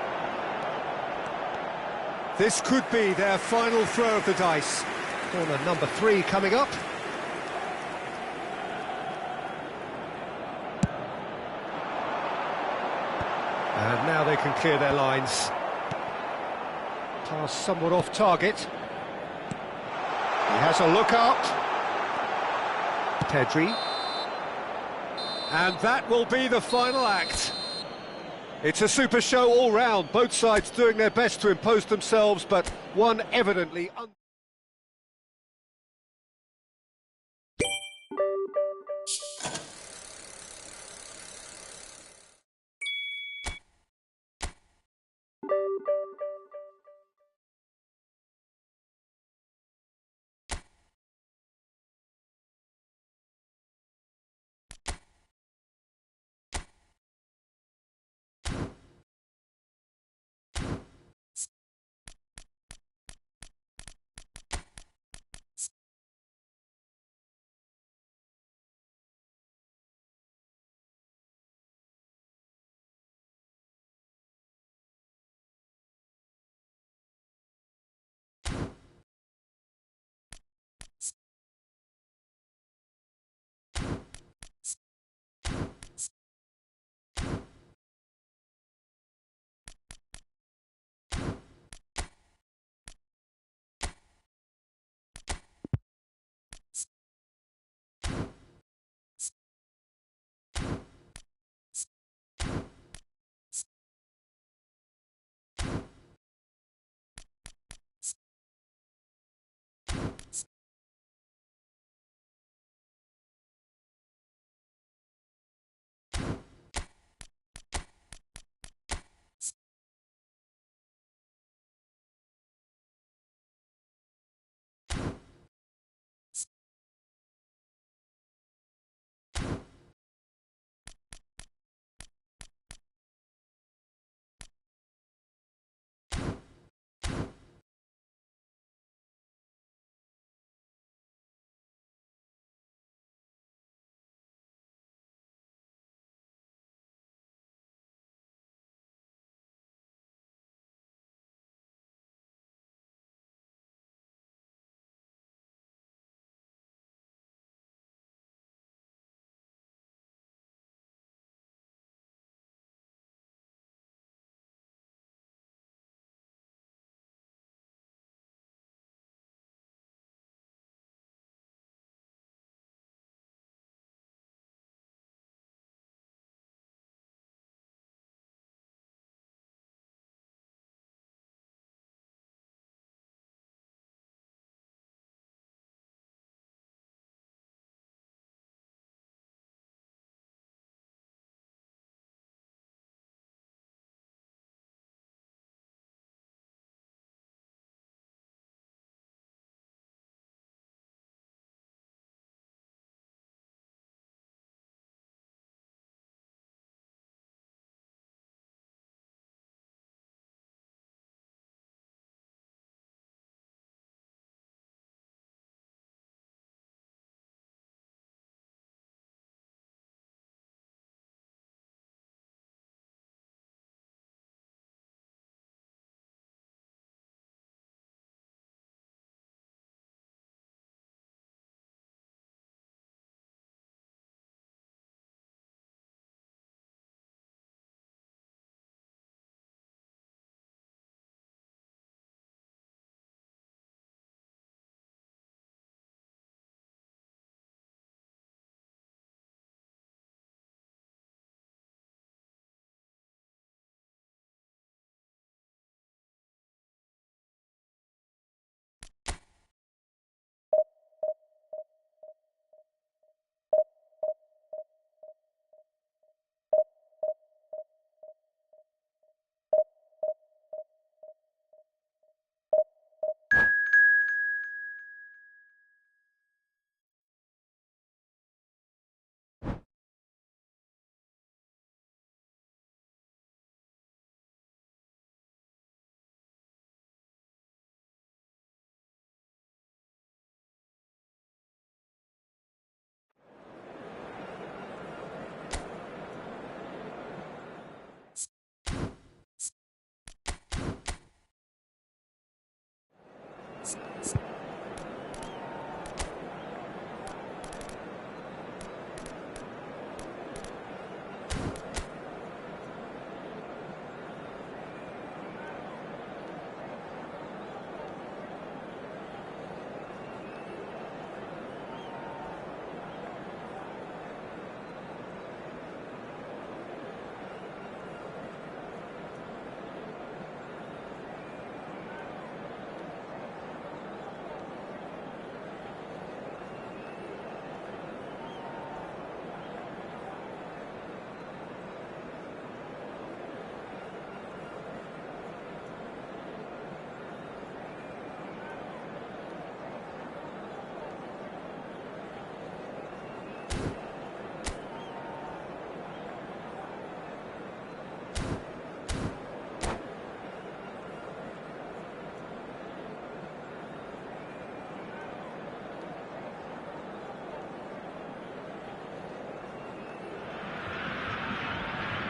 This could be their final throw of the dice. Corner number 3 coming up. And now they can clear their lines. Pass somewhat off target. He has a look up. Pedri. And that will be the final act. It's a super show all round, both sides doing their best to impose themselves, but one evidently...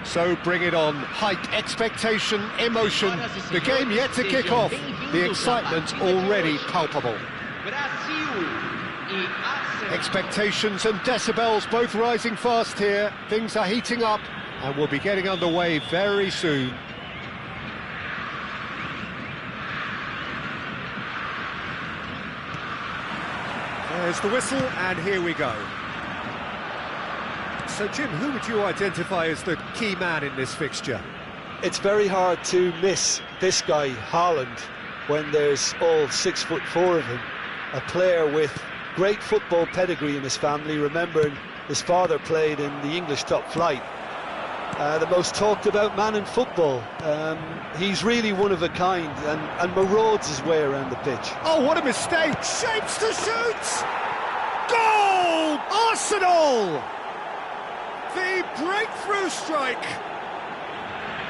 So bring it on. Hype, expectation, emotion. The game yet to kick off. The excitement already palpable. Expectations and decibels both rising fast here. Things are heating up and we'll be getting underway very soon. There's the whistle, and here we go. So, Jim, who would you identify as the key man in this fixture? It's very hard to miss this guy, Haaland, when there's all 6'4" of him. A player with great football pedigree in his family, remembering his father played in the English top flight. The most talked about man in football. He's really one of a kind and marauds his way around the pitch. Oh, what a mistake! Shapes to shoot! Goal! Arsenal! The breakthrough strike!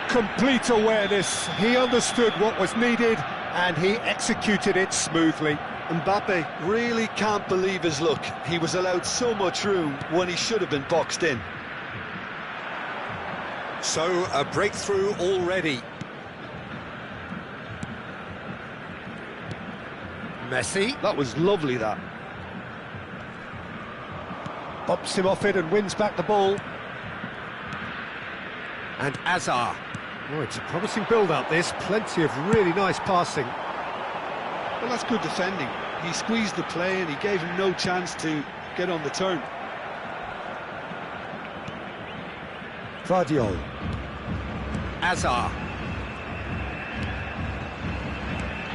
Complete awareness. He understood what was needed and he executed it smoothly. Mbappe really can't believe his luck. He was allowed so much room when he should have been boxed in. So, a breakthrough already. Messi. That was lovely, that. Bumps him off it and wins back the ball. And Azar. Oh, it's a promising build-up, this. Plenty of really nice passing. Well, that's good defending. He squeezed the play and he gave him no chance to get on the turn. Vardiol. Azar.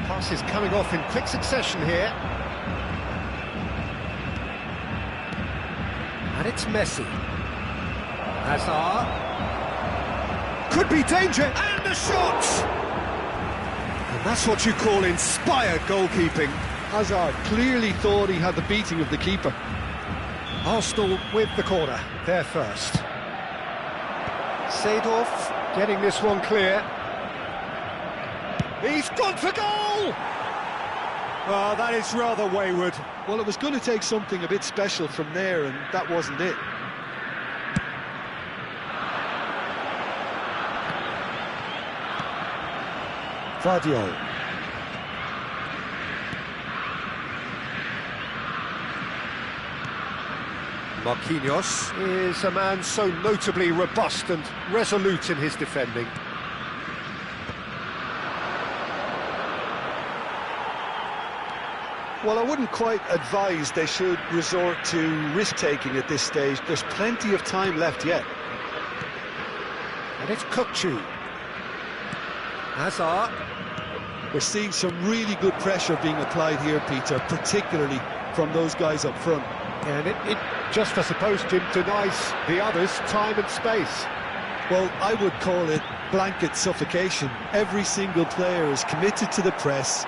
Passes coming off in quick succession here. And it's Messi. Hazard. Could be danger, and the shot! And that's what you call inspired goalkeeping. Hazard clearly thought he had the beating of the keeper. Arsenal with the corner, there first. Seedorf getting this one clear. He's gone for goal! Oh, that is rather wayward. Well, it was going to take something a bit special from there, and that wasn't it. Vardiol. Marquinhos is a man so notably robust and resolute in his defending. Well, I wouldn't quite advise they should resort to risk-taking at this stage. There's plenty of time left yet. And it's Kukçu. Hazard. We're seeing some really good pressure being applied here, Peter, particularly from those guys up front. And it just, I suppose, Jim, denies the others time and space. Well, I would call it blanket suffocation. Every single player is committed to the press,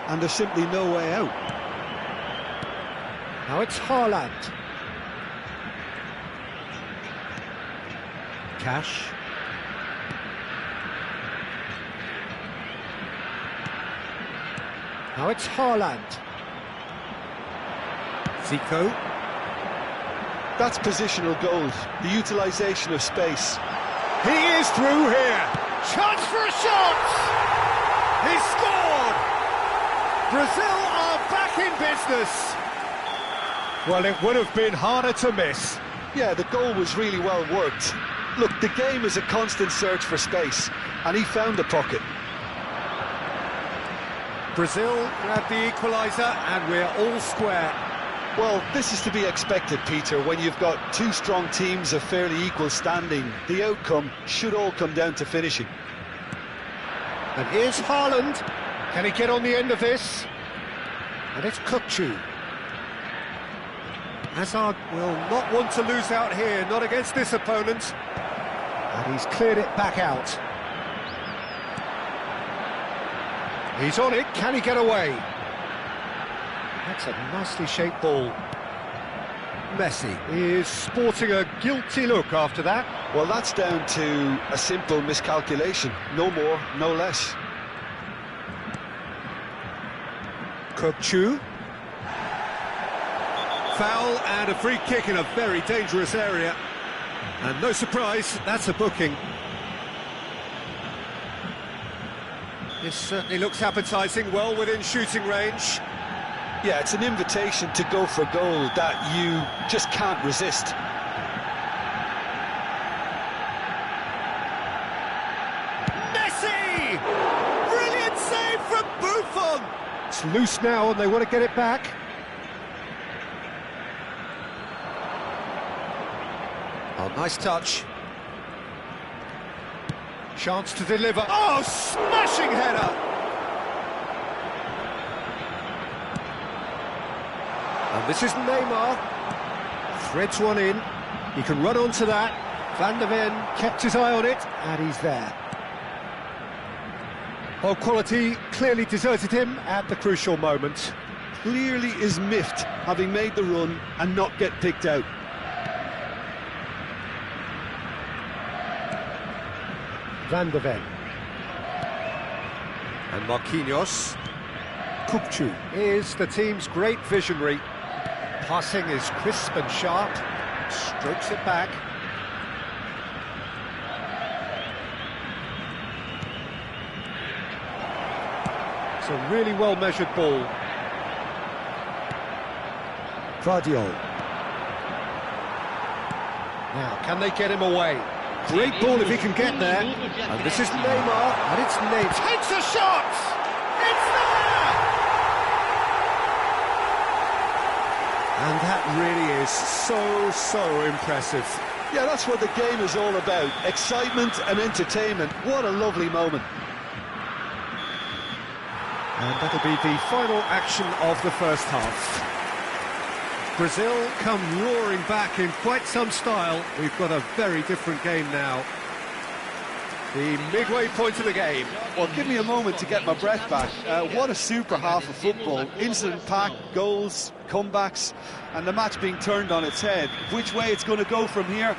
and there's simply no way out. Now it's Haaland. Cash. Now it's Haaland. Zico. That's positional goals, the utilisation of space. He is through here. Chance for a shot! He scored! Brazil are back in business. Well, it would have been harder to miss. Yeah, the goal was really well worked. Look, the game is a constant search for space, and he found the pocket. Brazil grab the equaliser, and we're all square. Well, this is to be expected, Peter, when you've got two strong teams of fairly equal standing. The outcome should all come down to finishing. And here's Haaland. Can he get on the end of this? And it's Kukçu. Hazard will not want to lose out here, not against this opponent. And he's cleared it back out. He's on it, can he get away? That's a nicely shaped ball. Messi is sporting a guilty look after that. Well, that's down to a simple miscalculation. No more, no less. Kukçu. Foul and a free kick in a very dangerous area. And no surprise, that's a booking. This certainly looks appetising, well within shooting range. Yeah, it's an invitation to go for goal that you just can't resist. Messi! Brilliant save from Buffon! It's loose now and they want to get it back. Oh, nice touch. Chance to deliver. Oh, smashing header! And this is Neymar. Threads one in. He can run onto that. Van der Ven kept his eye on it, and he's there. Oh, quality clearly deserted him at the crucial moment. Clearly is miffed, having made the run and not get picked out. Van der Ven. And Marquinhos. Kupchu is the team's great visionary. Passing is crisp and sharp. Strokes it back. It's a really well-measured ball. Vardiol. Now, can they get him away? Great ball if he can get there. And this is Neymar, and it's Neymar. Takes a shot! It's there! And that really is so impressive. Yeah, that's what the game is all about. Excitement and entertainment. What a lovely moment. And that'll be the final action of the first half. Brazil come roaring back in quite some style. We've got a very different game now. The midway point of the game. Well, give me a moment to get my breath back. What a super half of football. Incident-packed, goals, comebacks, and the match being turned on its head. Which way it's going to go from here,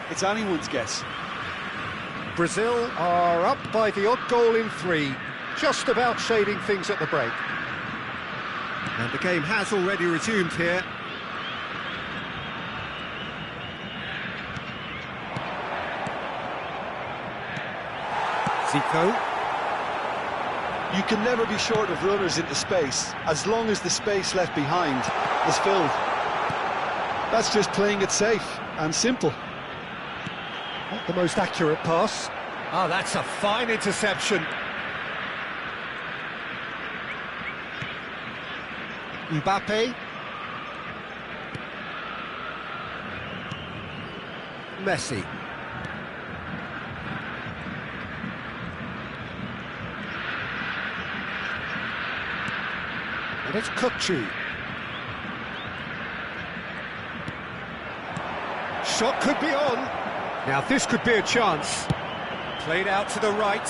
it's anyone's guess. Brazil are up by the odd goal in 3, just about shading things at the break. And the game has already resumed here. Zico. You can never be short of runners into space, as long as the space left behind is filled. That's just playing it safe and simple. Not the most accurate pass. Oh, that's a fine interception. Mbappe. Messi. And it's Kupchu. Shot could be on. Now this could be a chance. Played out to the right.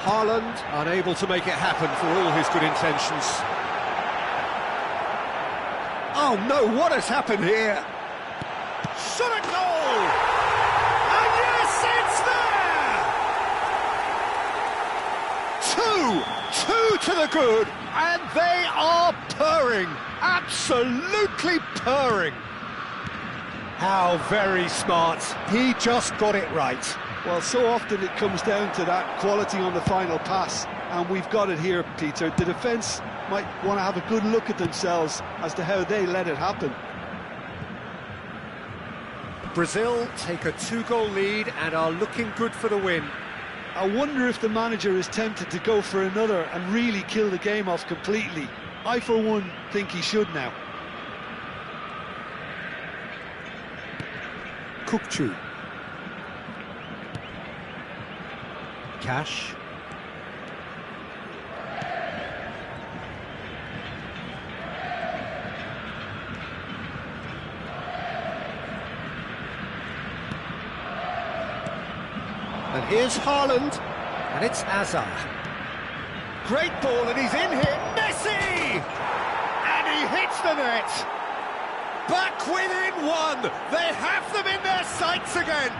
Haaland unable to make it happen for all his good intentions. Oh no, what has happened here? Shot at goal! And yes, it's there! Two to the good, and they are purring, absolutely purring. How very smart, he just got it right. Well, so often it comes down to that quality on the final pass, and we've got it here, Peter. The defence might want to have a good look at themselves as to how they let it happen. Brazil take a 2-goal lead and are looking good for the win. I wonder if the manager is tempted to go for another and really kill the game off completely. I, for one, think he should now. Kupchu. Cash. And here's Haaland, and it's Hazard. Great ball, and he's in here. Messi! And he hits the net. Back within 1. They have them in their sights again.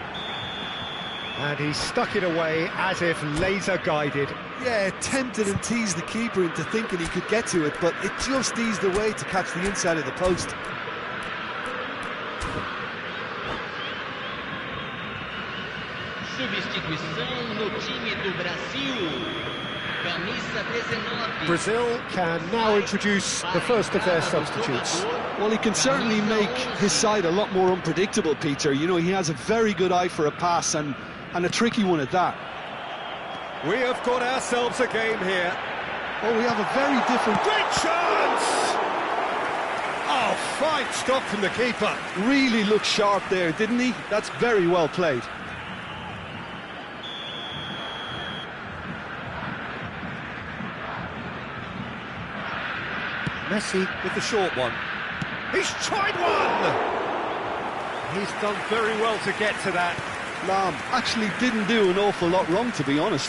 And he stuck it away as if laser-guided. Yeah, tempted and teased the keeper into thinking he could get to it, but it just eased away to catch the inside of the post. Substituição no time do Brasil. Camisa 19. Brazil can now introduce the first of their substitutes. Well, he can certainly make his side a lot more unpredictable, Peter. You know, he has a very good eye for a pass and a tricky one at that. We have got ourselves a game here. Oh, we have a very different... Great chance! Oh, fine stop from the keeper. Really looked sharp there, didn't he? That's very well played. Messi with the short one. He's tried one! He's done very well to get to that. Lam actually didn't do an awful lot wrong, to be honest.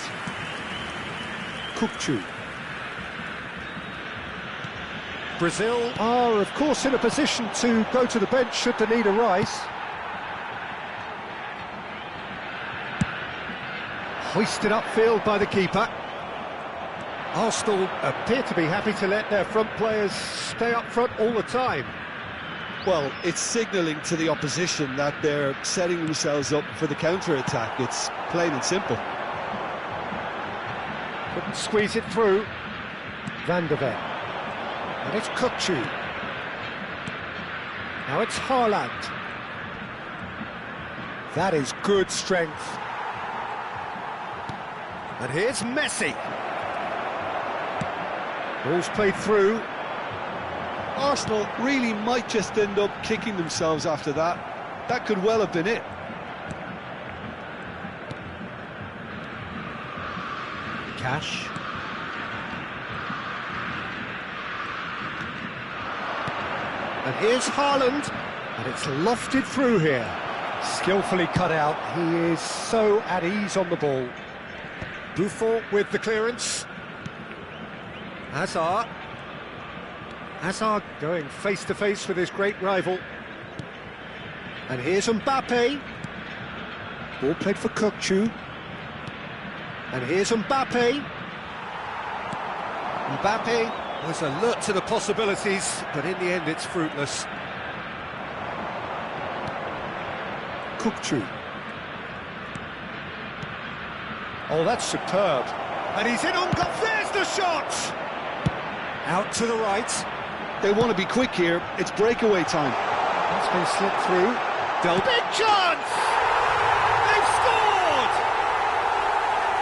Kukçu. Brazil are, of course, in a position to go to the bench should the need arise. Hoisted upfield by the keeper. Arsenal appear to be happy to let their front players stay up front all the time. Well, it's signalling to the opposition that they're setting themselves up for the counter-attack. It's plain and simple. Couldn't squeeze it through. Van der Ven. And it's Kukçu. Now it's Haaland. That is good strength. And here's Messi. Ball's played through. Arsenal really might just end up kicking themselves after that. That could well have been it. Cash. And here's Haaland. And it's lofted through here. Skillfully cut out. He is so at ease on the ball. Buffon with the clearance. Hazard. Hazard going face-to-face with his great rival. And here's Mbappe. Ball played for Kukçu. And here's Mbappe. Mbappe was alert to the possibilities, but in the end it's fruitless. Kukçu. Oh, that's superb. And he's in on goal. There's the shot! Out to the right. They want to be quick here. It's breakaway time. That's been slipped through. Big chance! They've scored!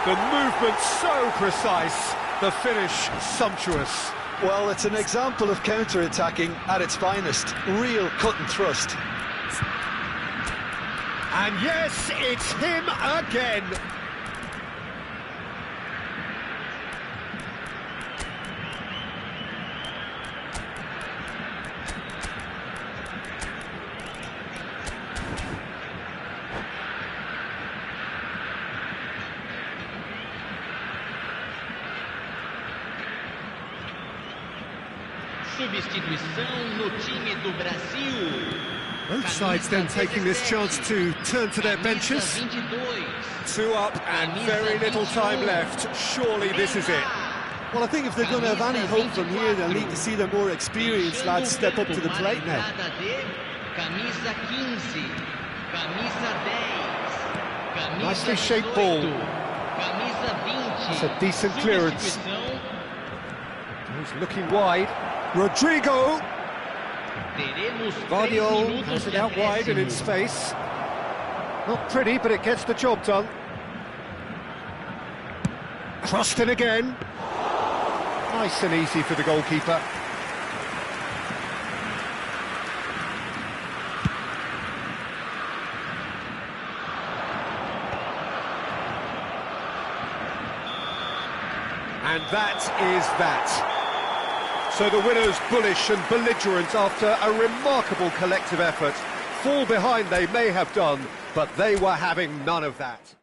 The movement so precise, the finish sumptuous. Well, it's an example of counter-attacking at its finest. Real cut and thrust. And yes, it's him again. Substituição no time do Brasil. Both sides then taking this chance to turn to their benches. 2 up and very little time left. Surely this is it. Well, I think if they're going to have any hope from here, they'll need to see their more experienced lads step up to the plate now. Camisa 15, camisa 10, Nicely shaped ball. camisa 20. It's a decent clearance. He's looking wide. Rodrigo. Guardiola has it out wide and in space. Not pretty, but it gets the job done. Crossed in again. Nice and easy for the goalkeeper. And that is that. So the winners bullish and belligerent after a remarkable collective effort. Fall behind they may have done, but they were having none of that.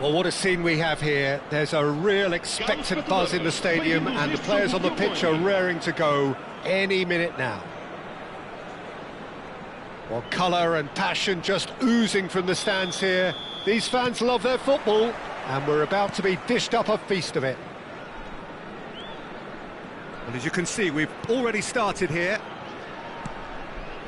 Well, what a scene we have here. There's a real expectant buzz in the stadium, and the players on the pitch are raring to go any minute now. Well, colour and passion just oozing from the stands here. These fans love their football, and we're about to be dished up a feast of it. Well, as you can see, we've already started here.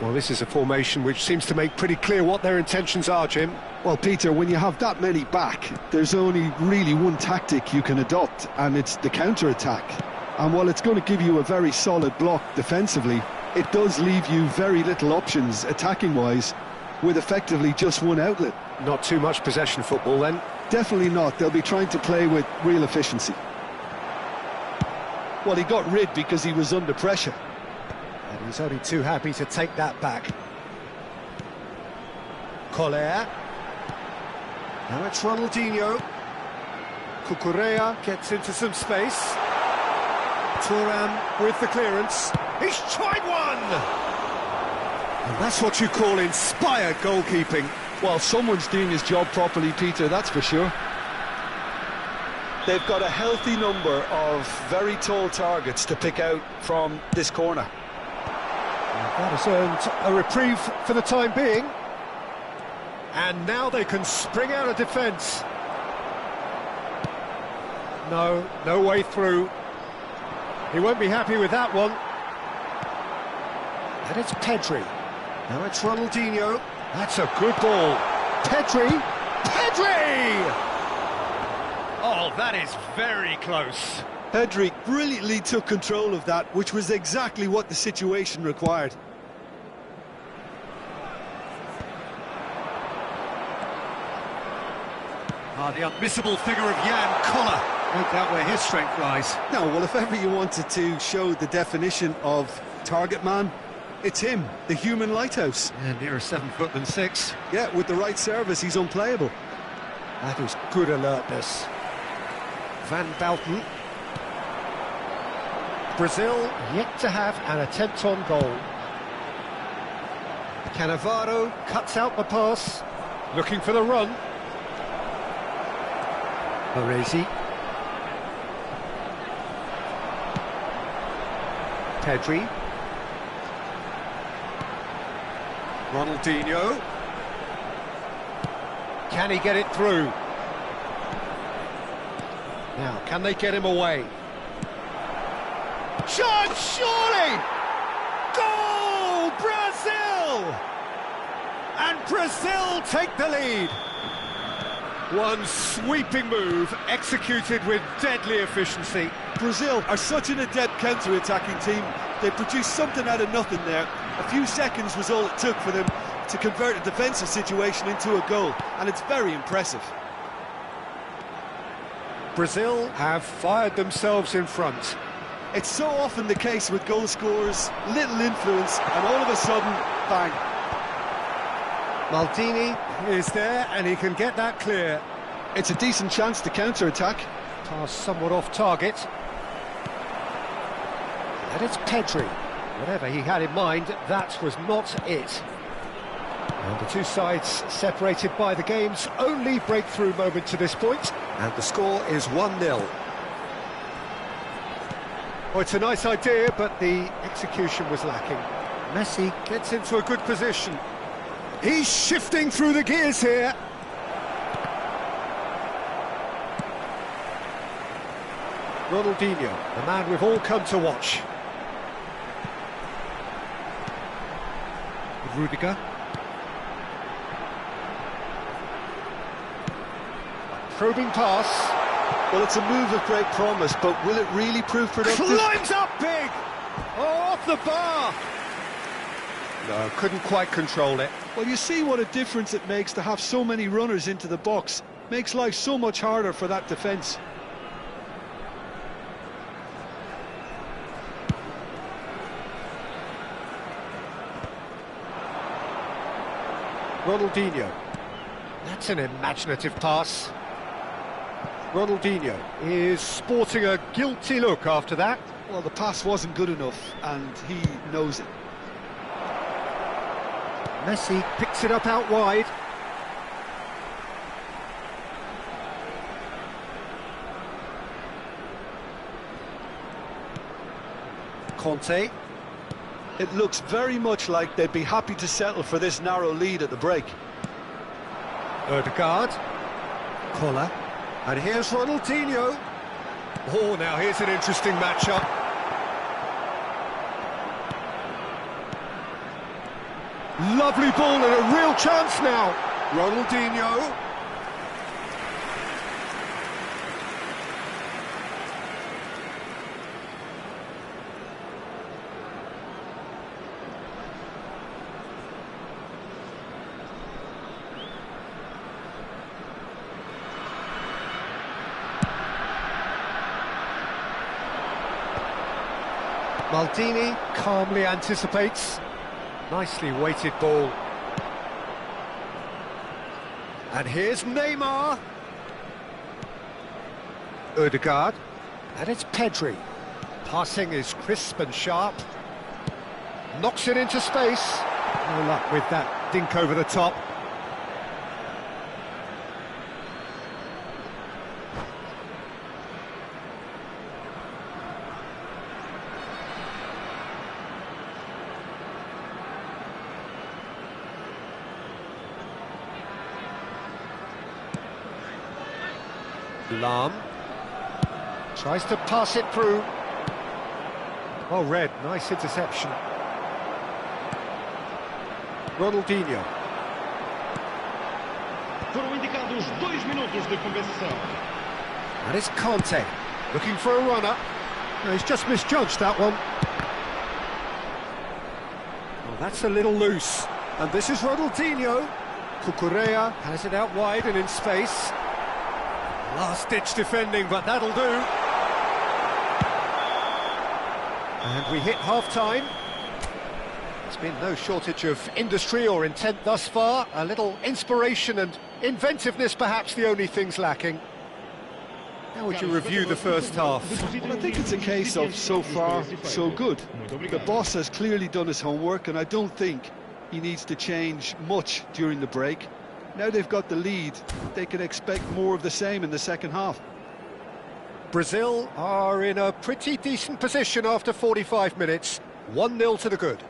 Well, this is a formation which seems to make pretty clear what their intentions are, Jim. Well, Peter, when you have that many back, there's only really one tactic you can adopt, and it's the counter-attack. And while it's going to give you a very solid block defensively, it does leave you very little options attacking-wise, with effectively just one outlet. Not too much possession football, then? Definitely not. They'll be trying to play with real efficiency. Well, he got rid because he was under pressure. And he's only too happy to take that back. Collier. Now it's Ronaldinho. Cucurella gets into some space. Thuram with the clearance. He's tried one! And that's what you call inspired goalkeeping. Well, someone's doing his job properly, Peter, that's for sure. They've got a healthy number of very tall targets to pick out from this corner. That has earned a reprieve for the time being. And now they can spring out of defence. No way through. He won't be happy with that one. And it's Pedri. Now it's Ronaldinho. That's a good ball. Pedri! Oh, that is very close. Pedri brilliantly took control of that, which was exactly what the situation required. The unmissable figure of Jan Koller. Make out where his strength lies. No, well, if ever you wanted to show the definition of target man, it's him, the human lighthouse. Yeah, nearer 7 foot than 6. Yeah, with the right service, he's unplayable. That is good alertness. Van Bouten. Brazil yet to have an attempt on goal. Cannavaro cuts out the pass, looking for the run. Baresi. Pedri. Ronaldinho. Can he get it through? Now, can they get him away? Chance, surely! Goal! Brazil! And Brazil take the lead. One sweeping move, executed with deadly efficiency. Brazil are such an adept counter-attacking team. They produced something out of nothing there. A few seconds was all it took for them to convert a defensive situation into a goal, and it's very impressive. Brazil have fired themselves in front. It's so often the case with goal scorers, little influence, and all of a sudden, bang. Maldini is there, and he can get that clear. It's a decent chance to counter-attack. Pass somewhat off target. And it's Pedri. Whatever he had in mind, that was not it. And the two sides separated by the game's only breakthrough moment to this point, and the score is 1-0. Oh, it's a nice idea, but the execution was lacking. Messi gets into a good position. He's shifting through the gears here. Ronaldinho, the man we've all come to watch. Rudiger. Probing pass. Well, it's a move of great promise, but will it really prove productive? Climbs up big! Oh, off the bar! No, couldn't quite control it. Well, you see what a difference it makes to have so many runners into the box. Makes life so much harder for that defence. Ronaldinho. That's an imaginative pass. Ronaldinho is sporting a guilty look after that. Well, the pass wasn't good enough, and he knows it. Messi picks it up out wide. Conte. It looks very much like they'd be happy to settle for this narrow lead at the break. Odegaard. Koller. And here's Ronaldinho. Oh, now here's an interesting matchup. Lovely ball and a real chance now. Ronaldinho. Maldini calmly anticipates. Nicely weighted ball. And here's Neymar. Odegaard. And it's Pedri. Passing is crisp and sharp. Knocks it into space. No luck with that dink over the top. Lahm tries to pass it through. Oh, Red, nice interception. Ronaldinho. Foram indicados 2 minutos de compensação. And it's Conte, looking for a runner. No, he's just misjudged that one. Oh, that's a little loose. And this is Ronaldinho. Cucurella has it out wide and in space. Last-ditch defending, but that'll do. And we hit half-time. There's been no shortage of industry or intent thus far. A little inspiration and inventiveness, perhaps the only things lacking. How would you review the first half? Well, I think it's a case of so far, so good. The boss has clearly done his homework, and I don't think he needs to change much during the break. Now they've got the lead, they can expect more of the same in the second half. Brazil are in a pretty decent position after 45 minutes. 1-0 to the good.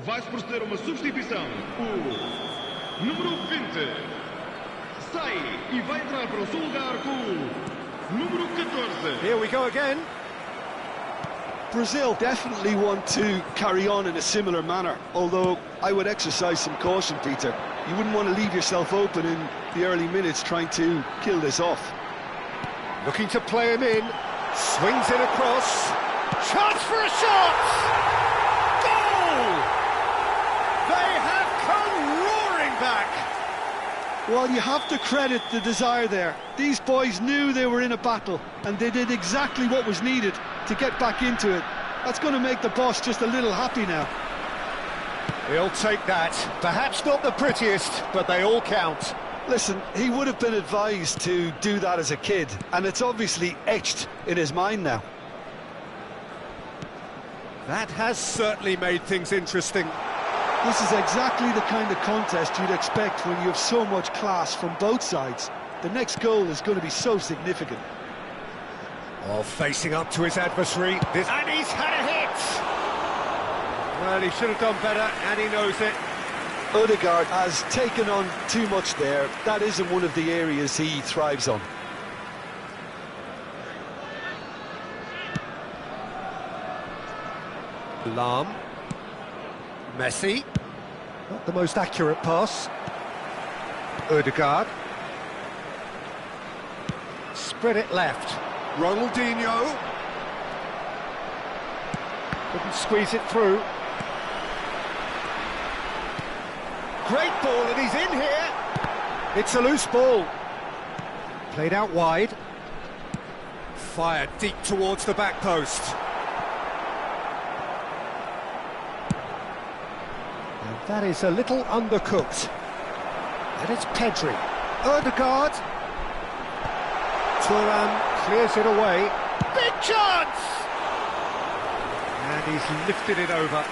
Vai-se proceder uma substituição. O número 20 sai e vai entrar para o seu lugar com o número 14. Here we go again. Brazil definitely want to carry on in a similar manner, although I would exercise some caution, Peter. You wouldn't want to leave yourself open in the early minutes trying to kill this off. Looking to play him in. Swings it across. Chance for a shot! Goal! They have come roaring back. Well, you have to credit the desire there. These boys knew they were in a battle, and they did exactly what was needed to get back into it. That's going to make the boss just a little happy now. He'll take that. Perhaps not the prettiest, but they all count. Listen, he would have been advised to do that as a kid, and it's obviously etched in his mind now. That has certainly made things interesting. This is exactly the kind of contest you'd expect when you have so much class from both sides. The next goal is going to be so significant. Oh, facing up to his adversary. And he's had a hit! Well, he should have done better, and he knows it. Odegaard has taken on too much there. That isn't one of the areas he thrives on. Lahm. Messi. Not the most accurate pass. Odegaard. Spread it left. Ronaldinho. Couldn't squeeze it through. Great ball, and he's in here. It's a loose ball. Played out wide. Fired deep towards the back post. And that is a little undercooked. And it's Pedri. Odegaard. Thuram clears it away. Big chance! And he's lifted it over.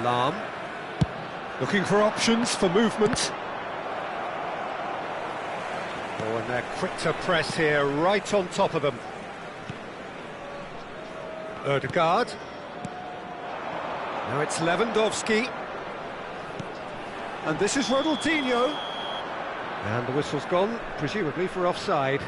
Lam. Looking for options for movement. Oh, and they're quick to press here, right on top of them. Odegaard. Now it's Lewandowski. And this is Ronaldinho. And the whistle's gone, presumably for offside.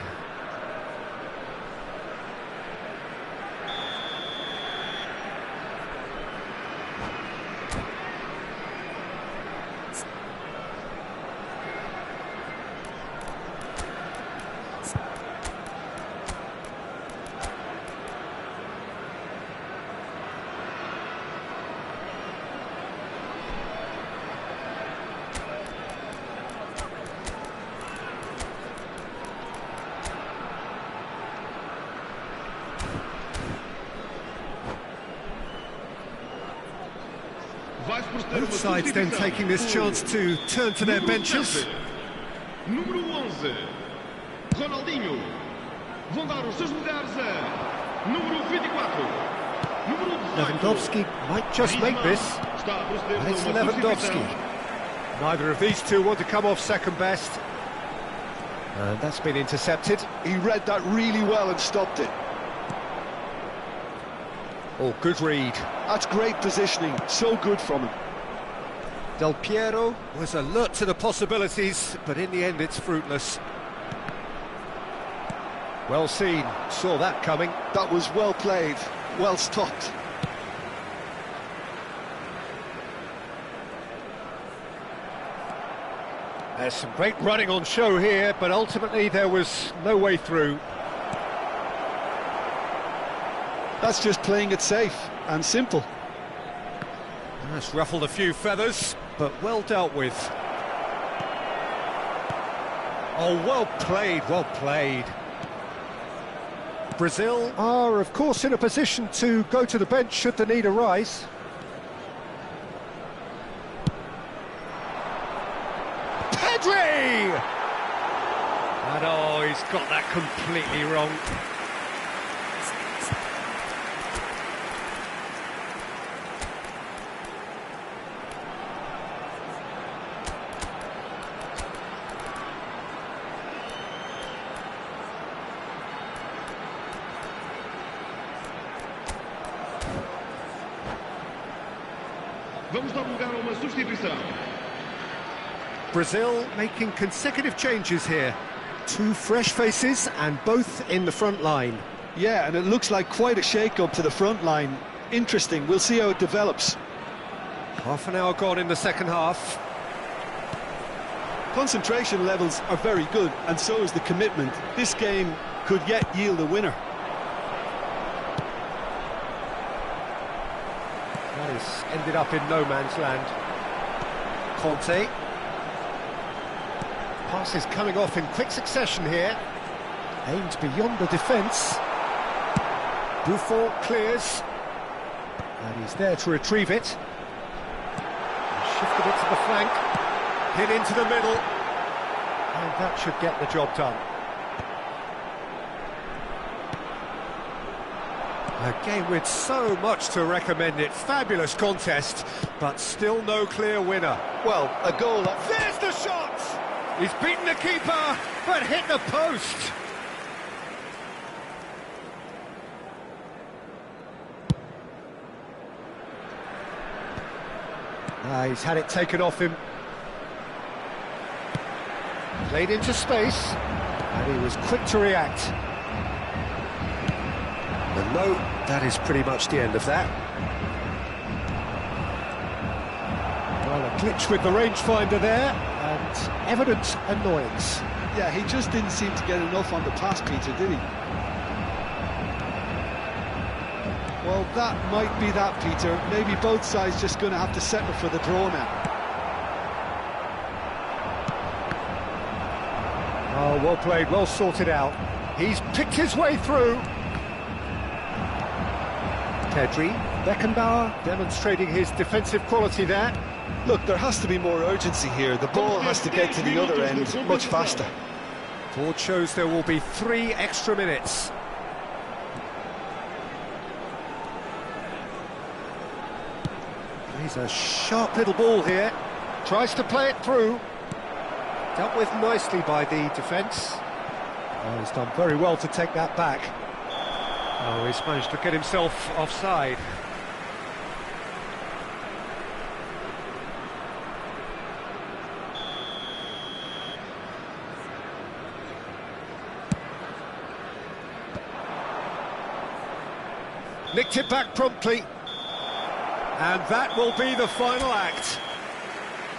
Both sides then taking this chance to turn to their benches. Número 11, Ronaldinho. Vão dar os seus lugares a número 24. Número 18. Lewandowski might just make this. And it's Lewandowski. Neither of these two want to come off second best. And that's been intercepted. He read that really well and stopped it. Oh, good read. That's great positioning, so good from him. Del Piero was alert to the possibilities, but in the end it's fruitless. Well seen, saw that coming. That was well played, well stopped. There's some great running on show here, but ultimately there was no way through. That's just playing it safe and simple. That's ruffled a few feathers, but well dealt with. Oh, well played, well played. Brazil are, of course, in a position to go to the bench should the need arise. Pedri! And oh, he's got that completely wrong. Vamos dar lugar a uma substituição. Brazil making consecutive changes here. Two fresh faces and both in the front line. Yeah, and it looks like quite a shake-up to the front line. Interesting, we'll see how it develops. Half an hour gone in the second half. Concentration levels are very good, and so is the commitment. This game could yet yield a winner. That has ended up in no man's land. Conte. Passes coming off in quick succession here. Aimed beyond the defence. Buffon clears. And he's there to retrieve it. Shifted it to the flank. Hit into the middle. And that should get the job done. A game with so much to recommend it. Fabulous contest, but still no clear winner. Well, a goal... There's the shot! He's beaten the keeper, but hit the post. He's had it taken off him. Played into space, and he was quick to react. And no, that is pretty much the end of that. Well, a glitch with the rangefinder there, and evident annoyance. Yeah, he just didn't seem to get enough on the pass, Peter, did he? Well, that might be that, Peter. Maybe both sides just going to have to settle for the draw now. Oh, well played, well sorted out. He's picked his way through. Pedri, Beckenbauer demonstrating his defensive quality there. Look, there has to be more urgency here. The ball has to get to the other end much faster. Board shows there will be 3 extra minutes. He's a sharp little ball here. Tries to play it through. Dealt with nicely by the defence. Oh, he's done very well to take that back. Oh, he's managed to get himself offside. Nicked it back promptly. And that will be the final act.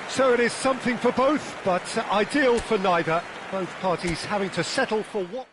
So it is something for both, but ideal for neither. Both parties having to settle for what...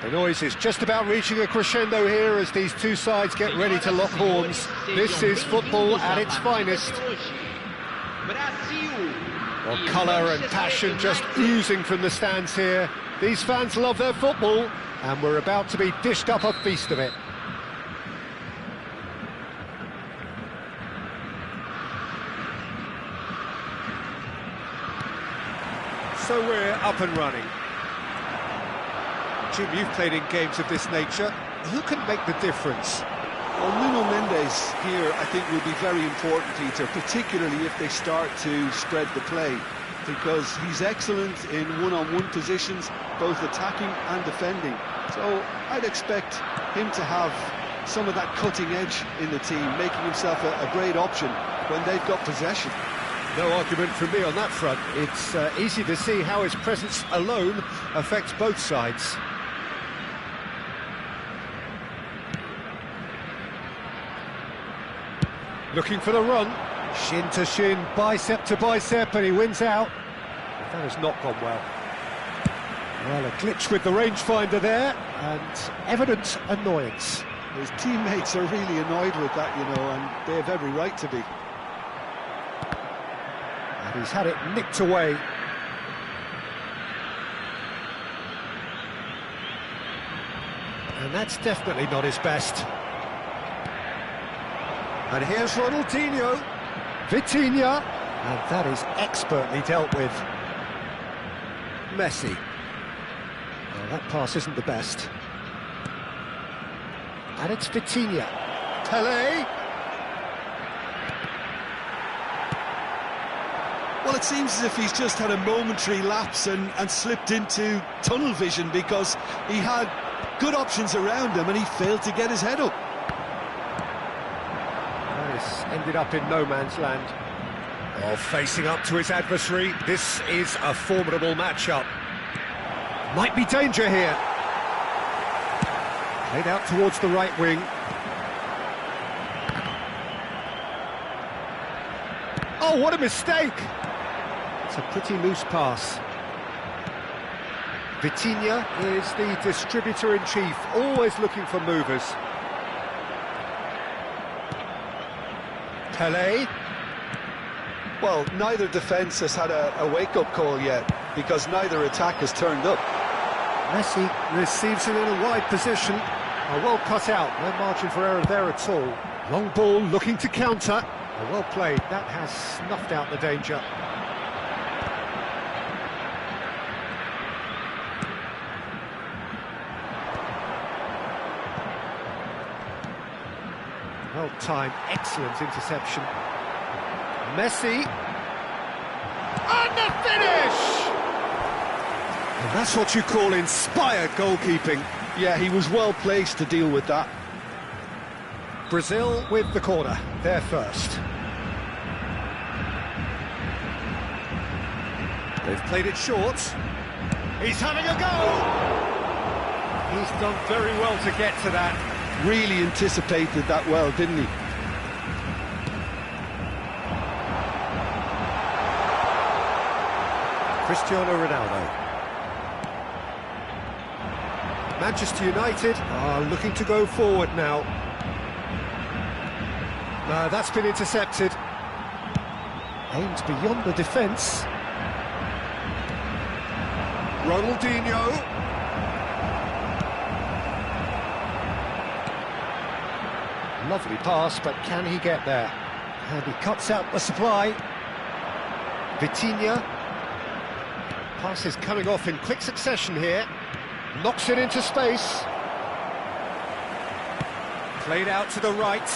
The noise is just about reaching a crescendo here as these two sides get ready to lock horns. This is football at its finest. Well, colour and passion just oozing from the stands here. These fans love their football, and we're about to be dished up a feast of it. So we're up and running. Jim, you've played in games of this nature. Who can make the difference? Well, Nuno Mendes here, I think, will be very important, Peter, particularly if they start to spread the play, because he's excellent in one-on-one positions, both attacking and defending. So I'd expect him to have some of that cutting edge in the team, making himself a great option when they've got possession. No argument from me on that front. It's easy to see how his presence alone affects both sides. Looking for the run, shin to shin, bicep to bicep, and he wins out. That has not gone well. Well, a glitch with the rangefinder there, and evident annoyance. His teammates are really annoyed with that, you know, and they have every right to be. And he's had it nicked away. And that's definitely not his best. And here's Ronaldinho. Vitinha. And that is expertly dealt with. Messi. Well, that pass isn't the best. And it's Vitinha. Pelé. Well, it seems as if he's just had a momentary lapse and slipped into tunnel vision, because he had good options around him and he failed to get his head up. This ended up in no man's land. Oh, facing up to his adversary, this is a formidable matchup. Might be danger here. Played out towards the right wing. Oh, what a mistake! It's a pretty loose pass. Vitinha is the distributor-in-chief, always looking for movers. Pelé. Well, neither defence has had a wake-up call yet, because neither attack has turned up. Messi receives it in a wide position. Well cut out, no margin for error there at all. Long ball looking to counter. Well played, that has snuffed out the danger. Well timed, excellent interception. Messi. And the finish! And that's what you call inspired goalkeeping. Yeah, he was well placed to deal with that. Brazil with the corner, they're first. They've played it short. He's having a go! He's done very well to get to that. Really anticipated that well, didn't he? Cristiano Ronaldo. Manchester United are looking to go forward now. That's been intercepted. Aimed beyond the defence. Ronaldinho. Lovely pass, but can he get there? And he cuts out the supply. Vitinha. Pass is coming off in quick succession here. Knocks it into space. Played out to the right.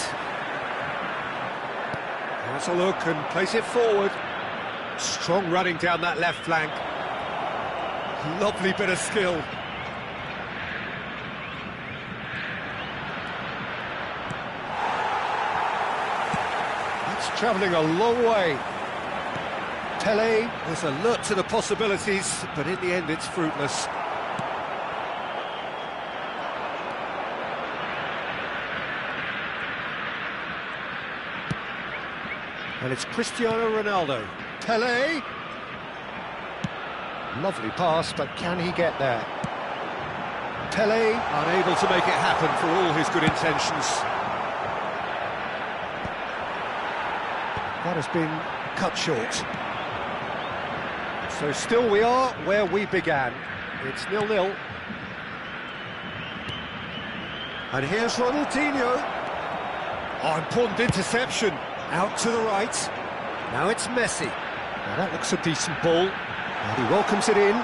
Has a look and plays it forward. Strong running down that left flank. Lovely bit of skill. That's travelling a long way. Pelé was alert to the possibilities, but in the end it's fruitless. And it's Cristiano Ronaldo. Pelé. Lovely pass, but can he get there? Pele unable to make it happen for all his good intentions. That has been cut short. So still we are where we began. It's 0-0. And here's Ronaldinho. Oh, important interception. Out to the right. Now it's Messi. Now that looks a decent ball. And he welcomes it in.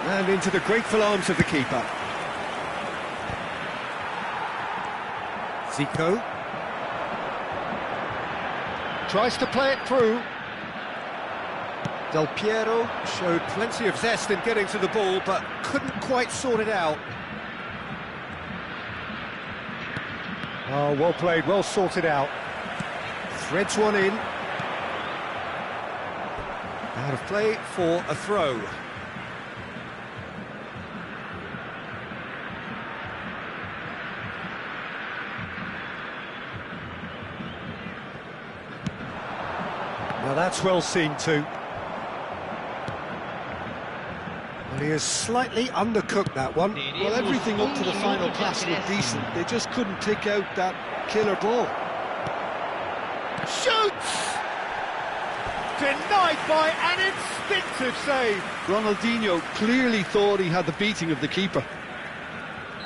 And into the grateful arms of the keeper. Zico. Tries to play it through. Del Piero showed plenty of zest in getting to the ball, but couldn't quite sort it out. Oh, well played, well sorted out. Threads one in. Out of play for a throw. Now that's well seen too. Well, he has slightly undercooked that one. Well, everything up to the final pass was decent. They just couldn't pick out that killer ball. Shoots! Denied by an instinctive save. Ronaldinho clearly thought he had the beating of the keeper.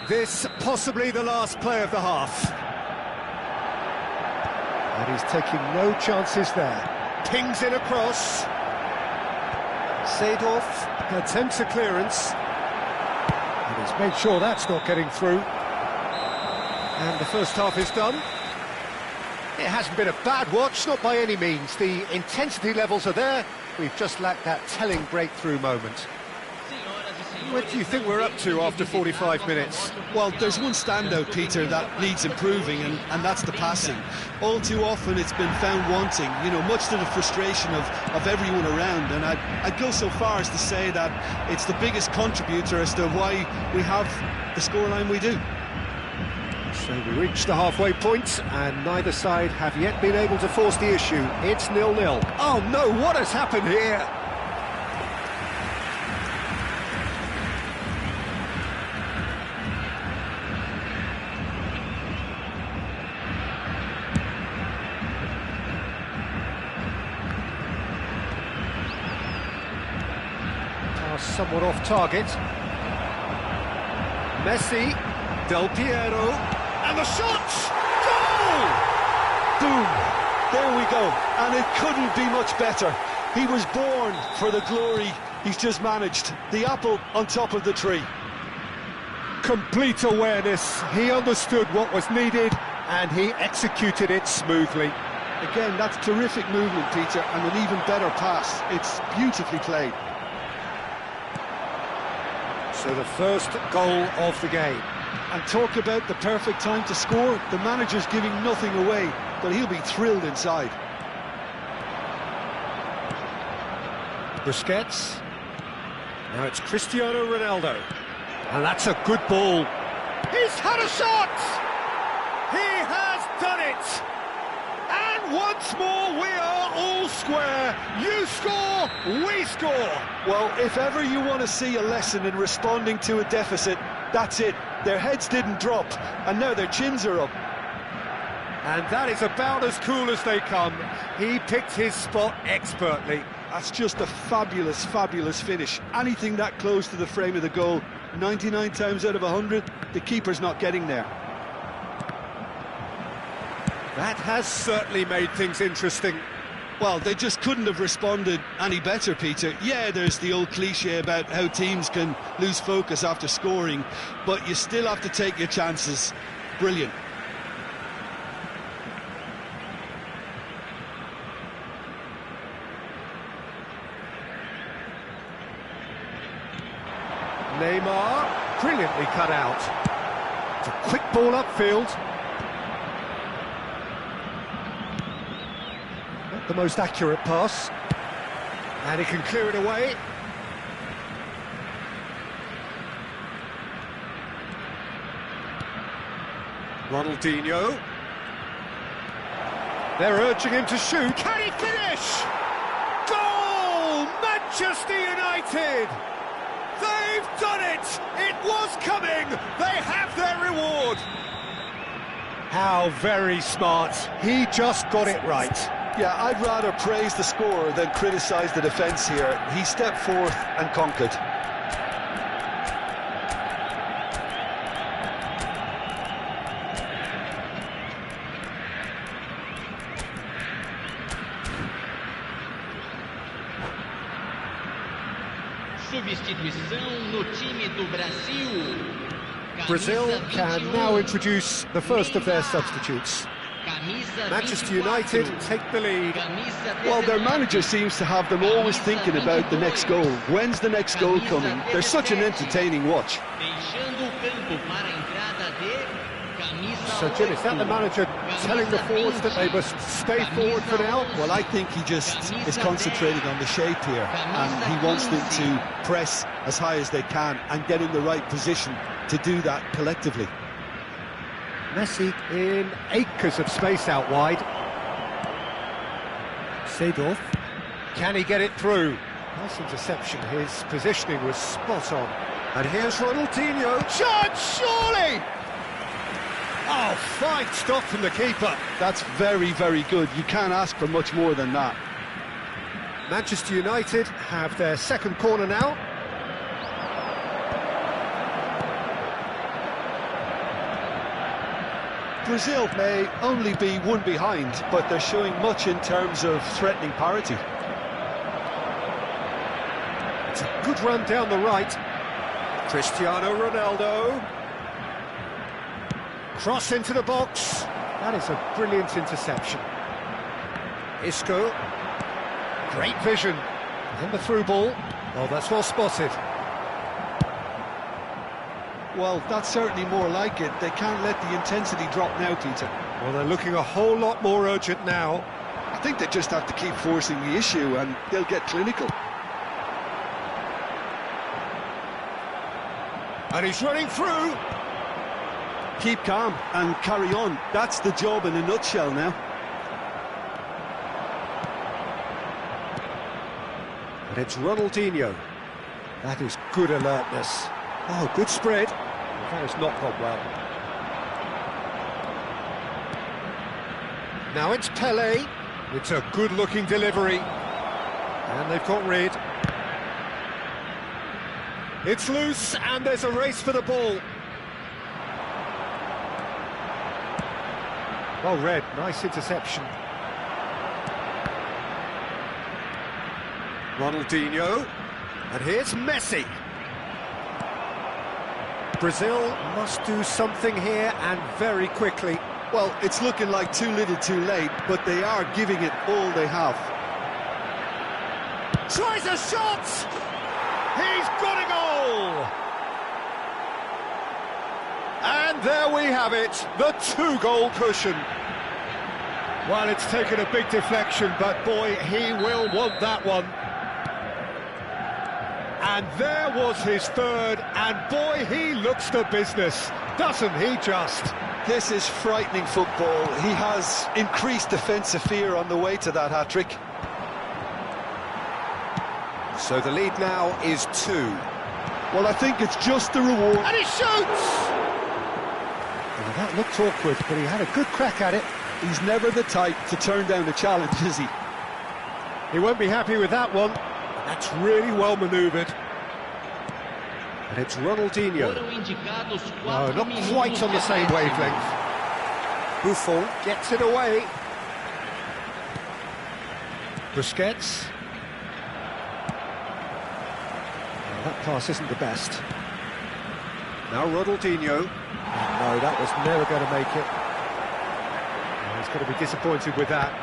This possibly the last play of the half. And he's taking no chances there. Pings in across. Seedorf attempts a clearance. And he's made sure that's not getting through. And the first half is done. It hasn't been a bad watch, not by any means. The intensity levels are there. We've just lacked that telling breakthrough moment. What do you think we're up to after 45 minutes? Well, there's one standout, Peter, that needs improving, and that's the passing. All too often it's been found wanting, you know, much to the frustration of everyone around. And I'd go so far as to say that it's the biggest contributor as to why we have the scoreline we do. So we reach the halfway point, and neither side have yet been able to force the issue. It's 0-0. Oh no, what has happened here? Somewhat off target. Messi, Del Piero, and the shot! Goal! Boom! There we go, and it couldn't be much better. He was born for the glory he's just managed. The apple on top of the tree. Complete awareness. He understood what was needed, and he executed it smoothly. Again, that's terrific movement, Peter, and an even better pass. It's beautifully played. So the first goal of the game. And talk about the perfect time to score. The manager's giving nothing away, but he'll be thrilled inside. Busquets. Now it's Cristiano Ronaldo. And that's a good ball. He's had a shot! He has done it! And once more we are all square. You score, we score. Well, if ever you want to see a lesson in responding to a deficit, that's it. Their heads didn't drop, and now their chins are up. And that is about as cool as they come. He picked his spot expertly. That's just a fabulous, fabulous finish. Anything that close to the frame of the goal, 99 times out of 100, the keeper's not getting there. That has certainly made things interesting. Well, they just couldn't have responded any better, Peter. Yeah, there's the old cliche about how teams can lose focus after scoring, but you still have to take your chances. Brilliant. Neymar, brilliantly cut out. It's a quick ball upfield. Not the most accurate pass. And he can clear it away. Ronaldinho. They're urging him to shoot. Can he finish? Goal! Manchester United! They've done it! It was coming! They have their reward! How very smart. He just got it right. Yeah, I'd rather praise the scorer than criticise the defence here. He stepped forth and conquered. Substituição no time do Brasil. Brazil can now introduce the first of their substitutes. Manchester United take the lead. Well, their manager seems to have them always thinking about the next goal. When's the next goal coming? They're such an entertaining watch. So, Jim, is that the manager telling the forwards that they must stay forward for now? Well, I think he just is concentrating on the shape here, and he wants them to press as high as they can and get in the right position to do that collectively. Messi in acres of space out wide. Seedorf. Can he get it through? Nice interception. His positioning was spot on. And here's Ronaldinho. Shot, surely! Oh, fine stop from the keeper. That's very, very good. You can't ask for much more than that. Manchester United have their second corner now. Brazil may only be one behind, but they're showing much in terms of threatening parity. It's a good run down the right. Cristiano Ronaldo. Cross into the box. That is a brilliant interception. Isco. Great vision. And the through ball. Oh, that's well spotted. Well, that's certainly more like it. They can't let the intensity drop now, Peter. Well, they're looking a whole lot more urgent now. I think they just have to keep forcing the issue and they'll get clinical. And he's running through. Keep calm and carry on. That's the job in a nutshell now. And it's Ronaldinho. That is good alertness. Oh, good spread. That has not gone well. Now it's Pelé. It's a good-looking delivery. And they've got rid. It's loose, and there's a race for the ball. Well read, nice interception. Ronaldinho. And here's Messi. Brazil must do something here, and very quickly. Well, it's looking like too little too late, but they are giving it all they have. Tries a shot! He's got a goal! And there we have it, the two-goal cushion. Well, it's taken a big deflection, but boy, he will want that one. And there was his third, and boy, he looks the business, doesn't he just? This is frightening football. He has increased defensive fear on the way to that hat-trick. So the lead now is 2. Well, I think it's just the reward. And he shoots! Well, that looked awkward, but he had a good crack at it. He's never the type to turn down a challenge, is he? He won't be happy with that one. That's really well manoeuvred. And it's Ronaldinho. No, not quite on the same wavelength. Buffon gets it away. Busquets. Oh, that pass isn't the best. Now Ronaldinho. No, that was never going to make it. Oh, he's going to be disappointed with that.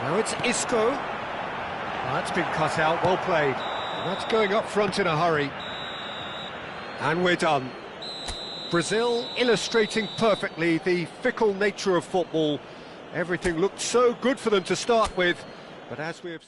Now it's Isco. Oh, that's been cut out, well played. And that's going up front in a hurry. And we're done. Brazil illustrating perfectly the fickle nature of football. Everything looked so good for them to start with, but as we have...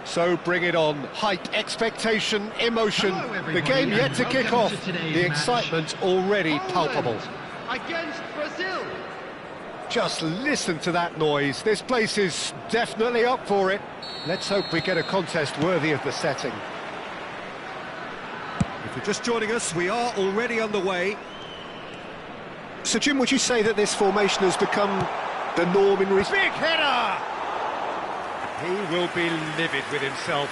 So bring it on. Hype, expectation, emotion. The game yet to kick off. The excitement already palpable. Against Brazil. Just listen to that noise. This place is definitely up for it. Let's hope we get a contest worthy of the setting. If you're just joining us, we are already underway. So, Jim, would you say that this formation has become the norm in recent... Big header! He will be livid with himself.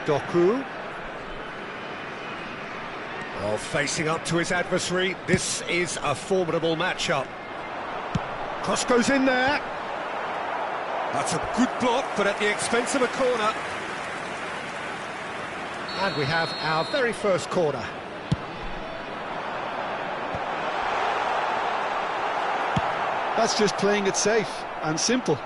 Doku. Oh, facing up to his adversary. This is a formidable matchup. Cross goes in there. That's a good block, but at the expense of a corner. And we have our very first corner. That's just playing it safe and simple.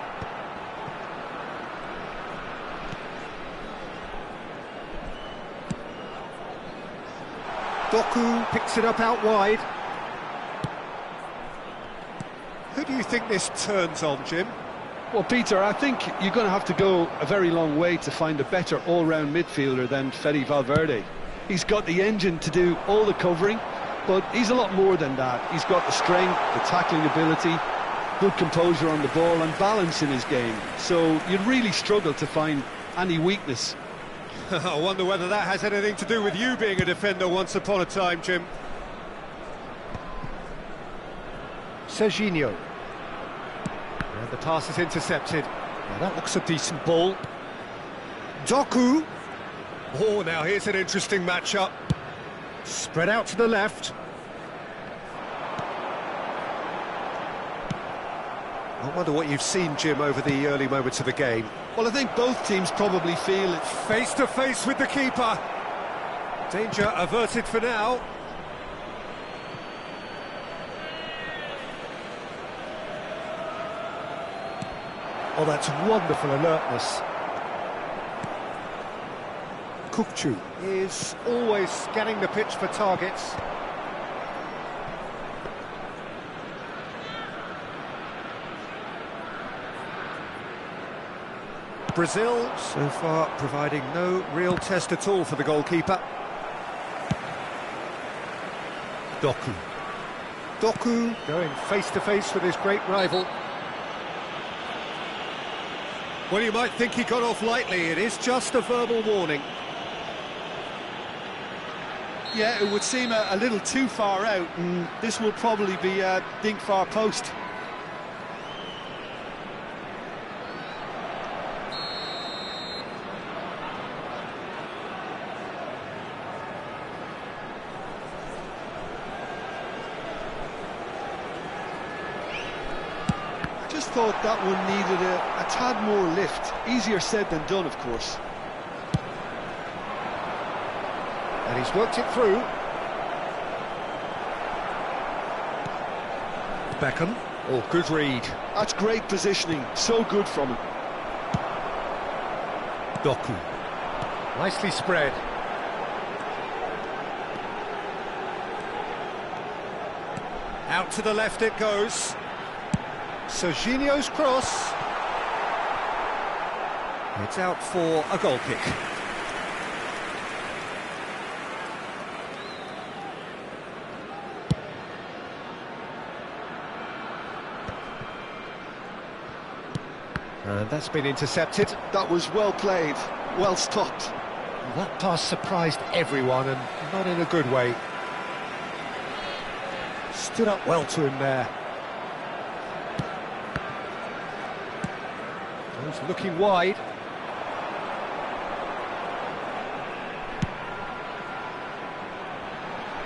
Doku picks it up out wide. Who do you think this turns on, Jim? Well, Peter, I think you're going to have to go a very long way to find a better all-round midfielder than Fede Valverde. He's got the engine to do all the covering, but he's a lot more than that. He's got the strength, the tackling ability, good composure on the ball and balance in his game. So you'd really struggle to find any weakness. I wonder whether that has anything to do with you being a defender once upon a time, Jim. Serginho. And the pass is intercepted. Now that looks a decent ball. Doku. Oh, now here's an interesting matchup. Spread out to the left. I wonder what you've seen, Jim, over the early moments of the game. Well, I think both teams probably feel it's Face to face with the keeper. Danger averted for now. Oh, that's wonderful alertness. Kukcu is always scanning the pitch for targets. Brazil, so far, providing no real test at all for the goalkeeper. Doku. Doku going face-to-face with his great rival. Well, you might think he got off lightly. It is just a verbal warning. Yeah, it would seem a little too far out, and this will probably be a dink far post. Just thought that one needed a tad more lift. Easier said than done, of course. And he's worked it through. Beckham. Oh, good read. That's great positioning. So good from him. Doku. Nicely spread. Out to the left it goes. Serginho's cross. It's out for a goal kick. And that's been intercepted. That was well played, well stopped. That pass surprised everyone, and not in a good way. Stood up well to him there. He's looking wide.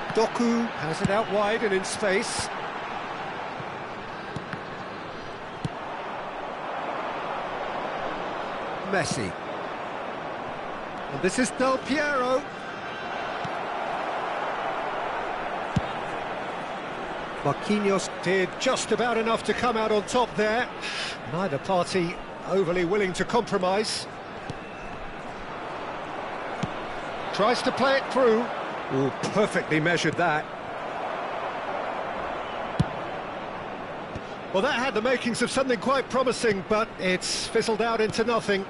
Doku has it out wide and in space. Messi. And this is Del Piero. Marquinhos did just about enough to come out on top there. Neither party overly willing to compromise. Tries to play it through. Oh, perfectly measured that. Well, that had the makings of something quite promising, but it's fizzled out into nothing.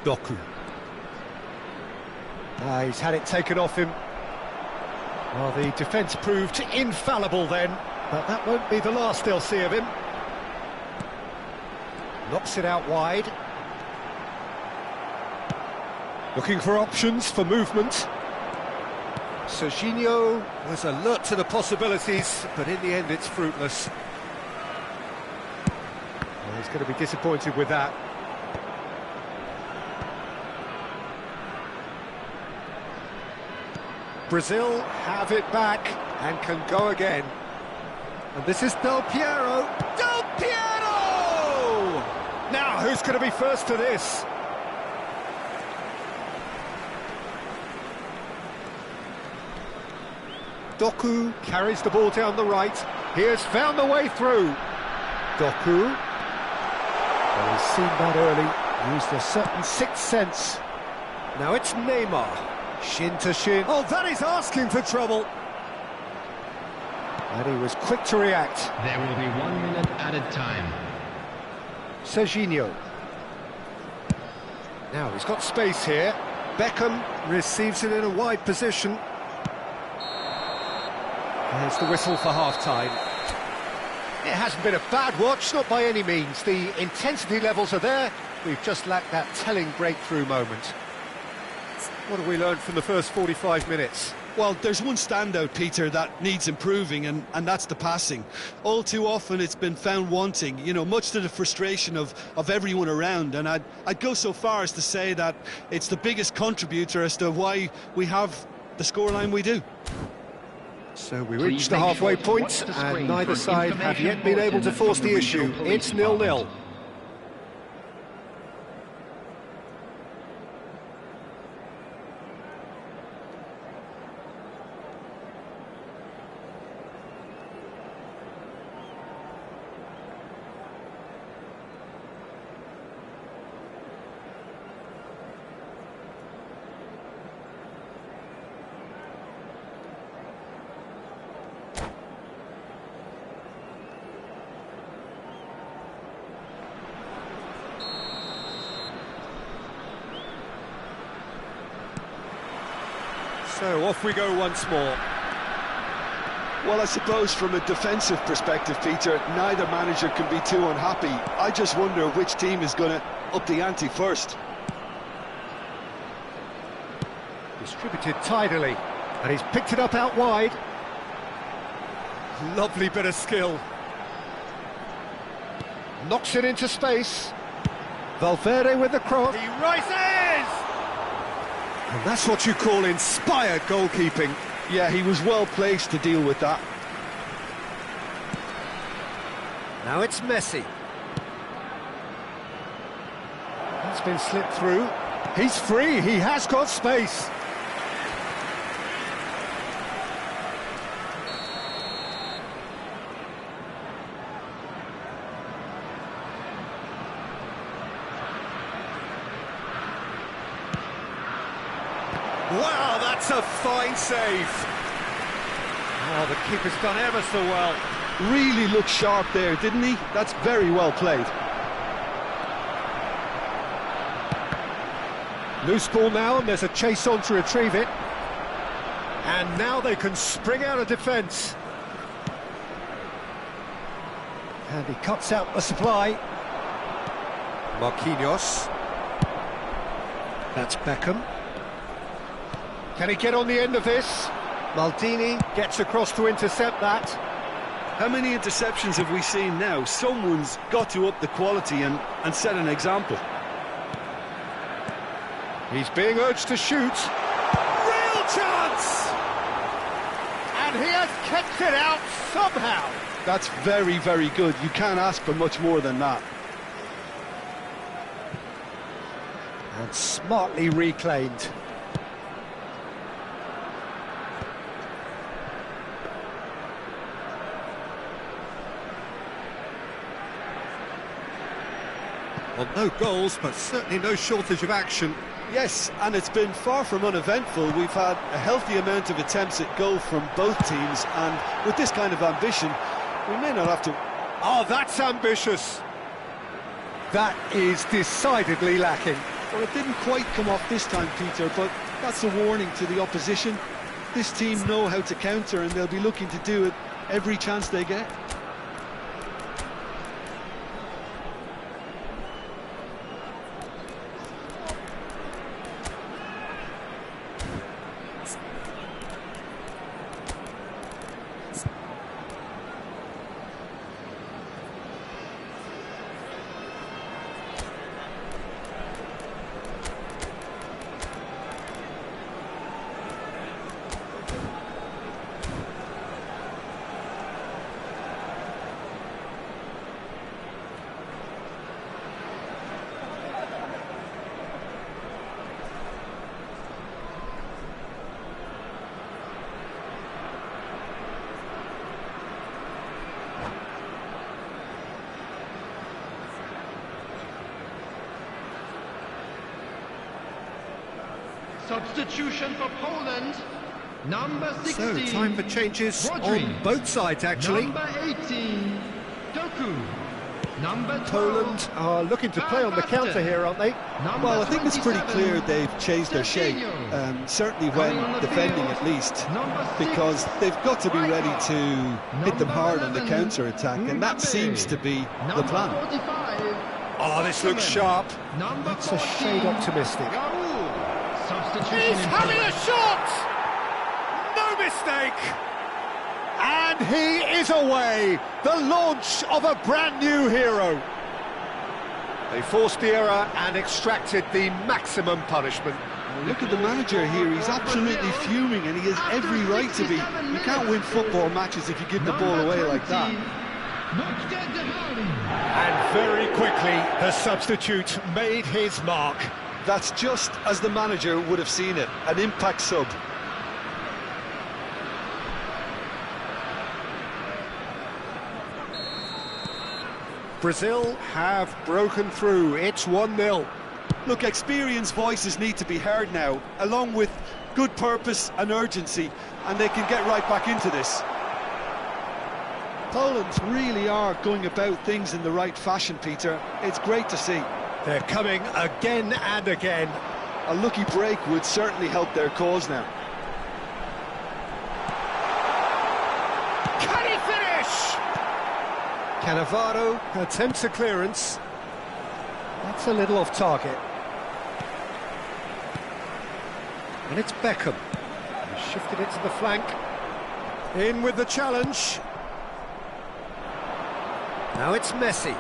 Doku. He's had it taken off him. Well, the defence proved infallible then, but that won't be the last they'll see of him. Knocks it out wide. Looking for options for movement. Serginho was alert to the possibilities, but in the end it's fruitless. Well, he's going to be disappointed with that. Brazil have it back and can go again. And this is Del Piero. Del Piero! Now, who's going to be first to this? Doku carries the ball down the right. He has found the way through. Doku. Well, he's seen that early. Used a certain sixth sense. Now it's Neymar. Shin to shin. Oh, that is asking for trouble. And he was quick to react. There will be 1 minute added time. Serginho. Now he's got space here. Beckham receives it in a wide position. There's the whistle for half-time. It hasn't been a bad watch, not by any means. The intensity levels are there. We've just lacked that telling breakthrough moment. What have we learned from the first 45 minutes? Well, there's one standout, Peter, that needs improving, and that's the passing. All too often it's been found wanting, you know, much to the frustration of everyone around, and I'd go so far as to say that it's the biggest contributor as to why we have the scoreline we do. So we reached the halfway point, and neither side have yet been able to force the issue. It's 0-0. So off we go once more. Well, I suppose from a defensive perspective, Peter, neither manager can be too unhappy. I just wonder which team is going to up the ante first. Distributed tidily, and he's picked it up out wide. Lovely bit of skill. Knocks it into space. Valverde with the cross. He rises! And that's what you call inspired goalkeeping. Yeah, he was well placed to deal with that. Now it's Messi. That's been slipped through. He's free, he has got space. Wow, that's a fine save. Oh, the keeper's done ever so well. Really looked sharp there, didn't he? That's very well played. Loose ball now, and there's a chase on to retrieve it. And now they can spring out of defence. And he cuts out the supply. Marquinhos. That's Beckham. Can he get on the end of this? Maldini gets across to intercept that. How many interceptions have we seen now? Someone's got to up the quality and set an example. He's being urged to shoot. Real chance! And he has kept it out somehow. That's very, very good. You can't ask for much more than that. And smartly reclaimed. Well, no goals, but certainly no shortage of action. Yes, and it's been far from uneventful. We've had a healthy amount of attempts at goal from both teams, and with this kind of ambition, we may not have to... Oh, that's ambitious. That is decidedly lacking. Well, it didn't quite come off this time, Peter, but that's a warning to the opposition. This team know how to counter, and they'll be looking to do it every chance they get. Substitution for Poland, number 16. So, time for changes Rodri. on both sides, actually. Number 18, Doku. Number 12, Poland are looking to play on the counter here, aren't they? Number Well, I think it's pretty 27, clear they've changed their shape, certainly when Coming on the defending field, at least, number 6, because they've got to be ready to hit them Number hard on the 11, counter-attack, and that Mbappe. seems to be the number plan. 45, Oh, this looks sharp. number That's a shade 14, optimistic. Raul. Substitution He's in having a progress. shot! No mistake! And he is away! The launch of a brand new hero. They forced the error and extracted the maximum punishment. Look at the manager here, he's absolutely fuming, and he has every right to be. You can't win football matches if you give the ball away like that. And very quickly, the substitute made his mark. That's just as the manager would have seen it, an impact sub. Brazil have broken through. It's 1-0. Look, experienced voices need to be heard now, along with good purpose and urgency, and they can get right back into this. Poland really are going about things in the right fashion, Peter. It's great to see. They're coming again and again. A lucky break would certainly help their cause now. Can he finish? Cannavaro attempts a clearance. That's a little off target. And it's Beckham. He's shifted it to the flank. In with the challenge. Now it's Messi.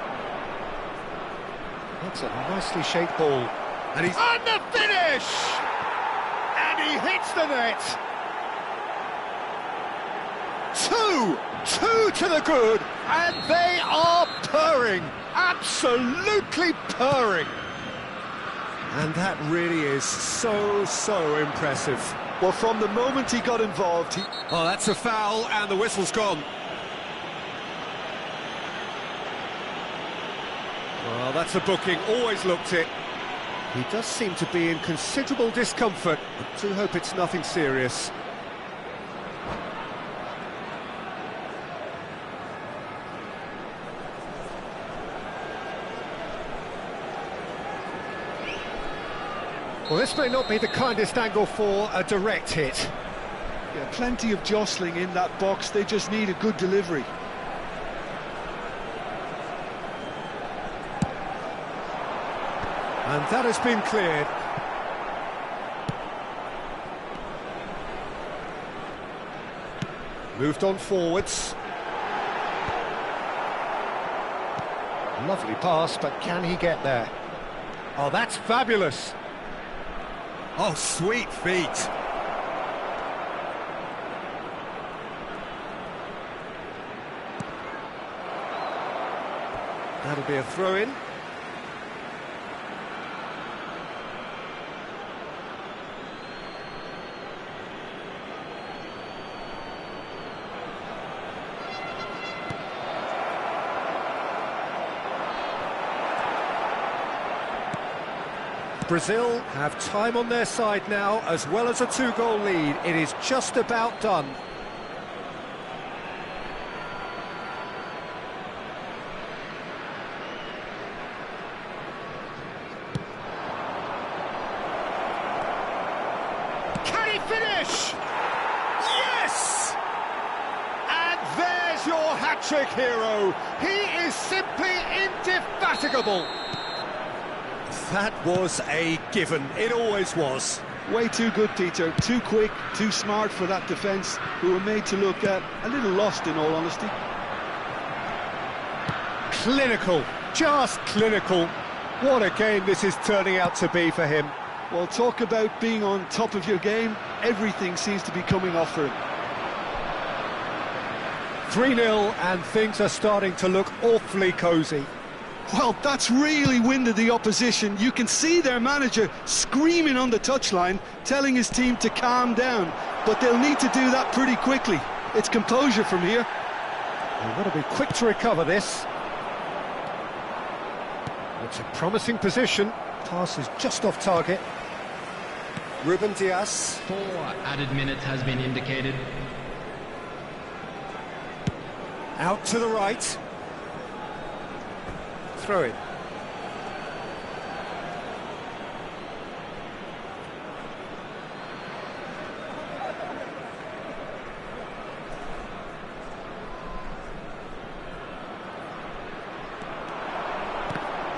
That's a nicely shaped ball. And he's on the finish! And he hits the net! Two to the good, and they are purring, absolutely purring. And that really is so impressive. Well, from the moment he got involved, Oh, that's a foul, and the whistle's gone. Well, that's a booking, always looked it. He does seem to be in considerable discomfort. I do hope it's nothing serious. Well, this may not be the kindest angle for a direct hit. yeah, plenty of jostling in that box, they just need a good delivery. And that has been cleared. Moved on forwards. Lovely pass, but can he get there? Oh, that's fabulous. Oh, sweet feet. That'll be a throw-in. Brazil have time on their side now, as well as a 2-goal lead. It is just about done. Can he finish? Yes! And there's your hat-trick hero. He is simply indefatigable. That was a given. It always was. Way too good, Peter. Too quick, too smart for that defence, who were made to look a little lost, in all honesty. Clinical, just clinical. What a game this is turning out to be for him. Well, talk about being on top of your game. Everything seems to be coming off for him. 3-0, and things are starting to look awfully cosy. Well, that's really winded the opposition. You can see their manager screaming on the touchline, telling his team to calm down. But they'll need to do that pretty quickly. It's composure from here. They've got to be quick to recover this. It's a promising position. Pass is just off target. Ruben Diaz. 4 added minutes has been indicated. Out to the right. Throw it.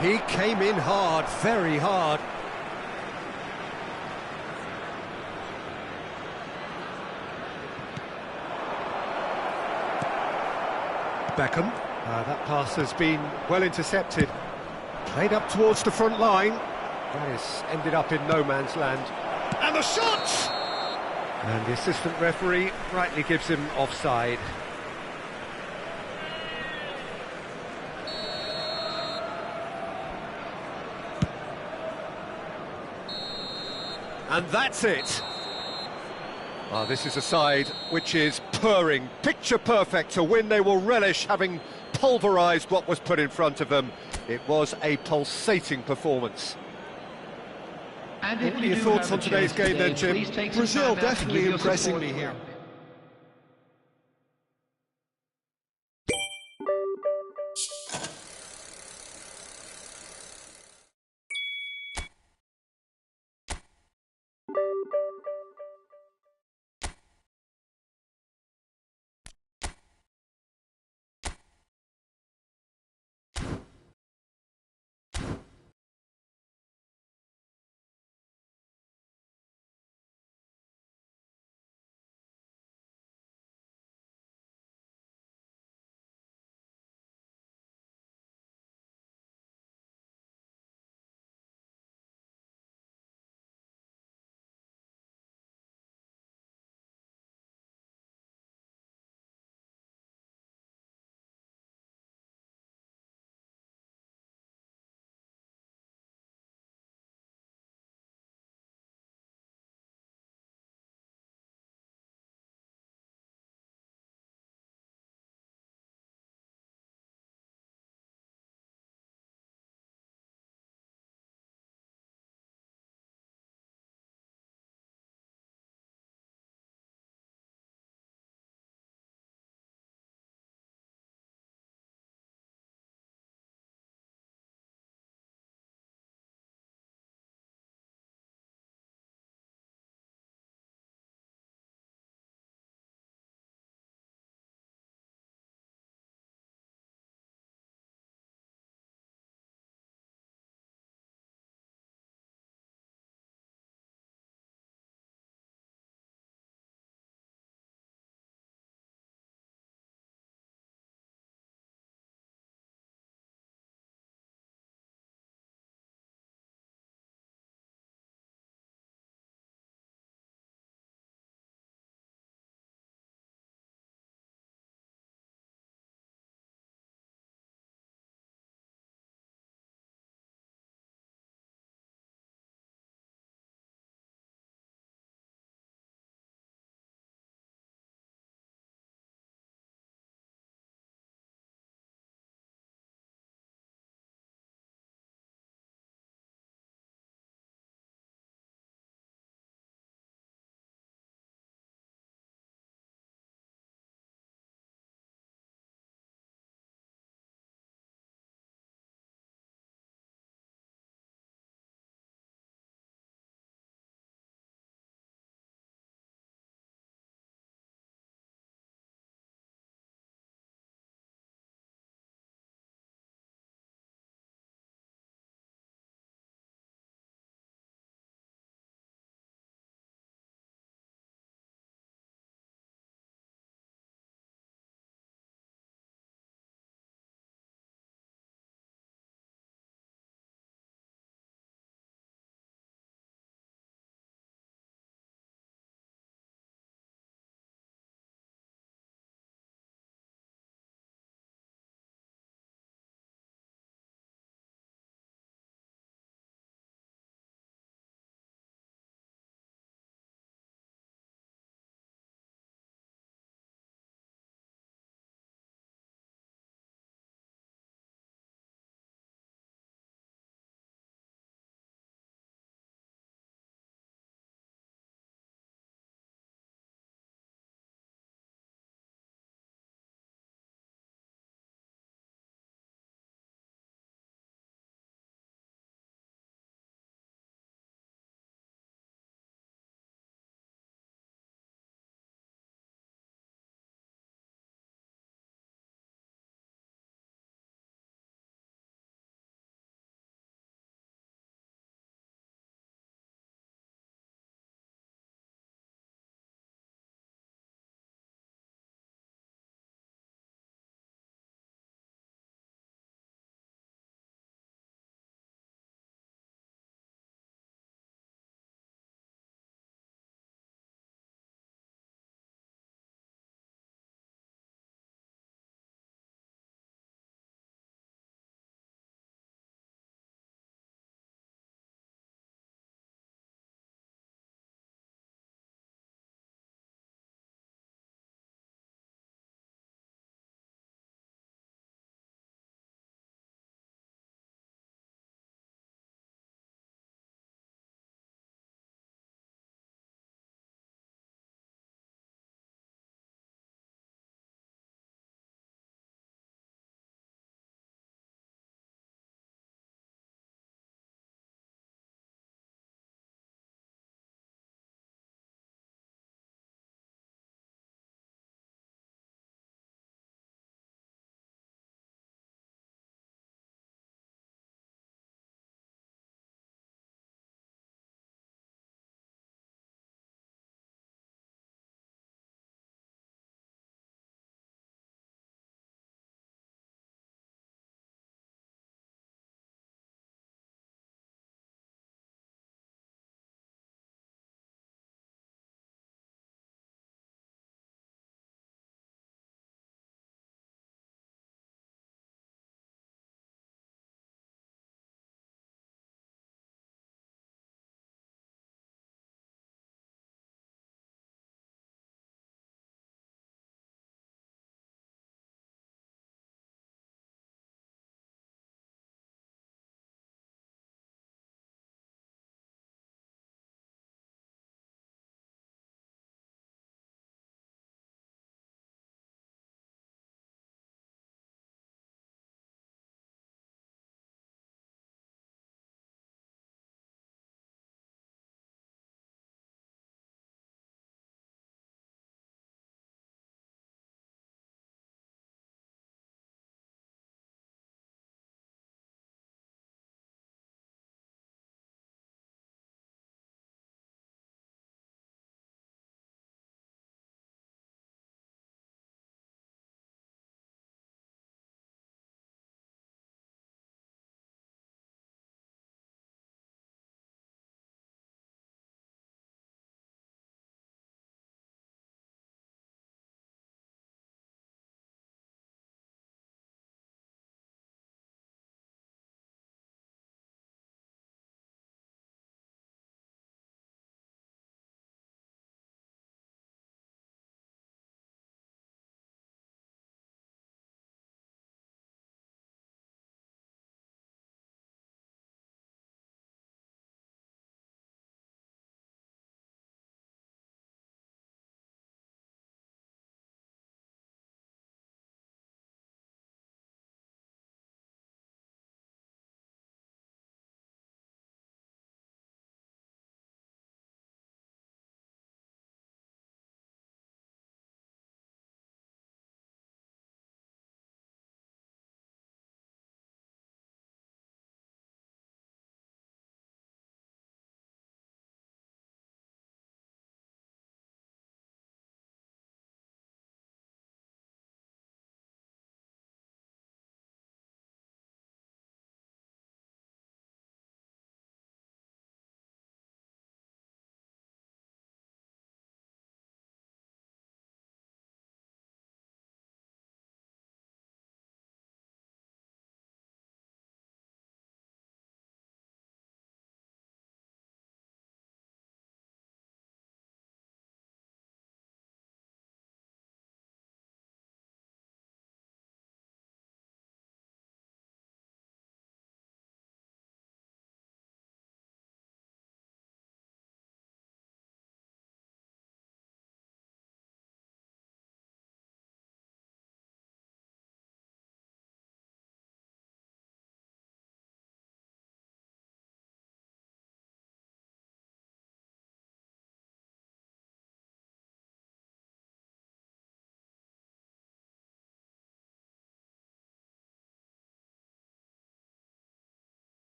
He came in hard, very hard. Beckham. That pass has been well intercepted. Played up towards the front line. That has ended up in no man's land. And the shot! And the assistant referee rightly gives him offside. And that's it. Well, this is a side which is purring, picture perfect to win. They will relish having pulverised what was put in front of them. It was a pulsating performance. And What are your thoughts on today's game then, Jim? Brazil definitely impressing me here.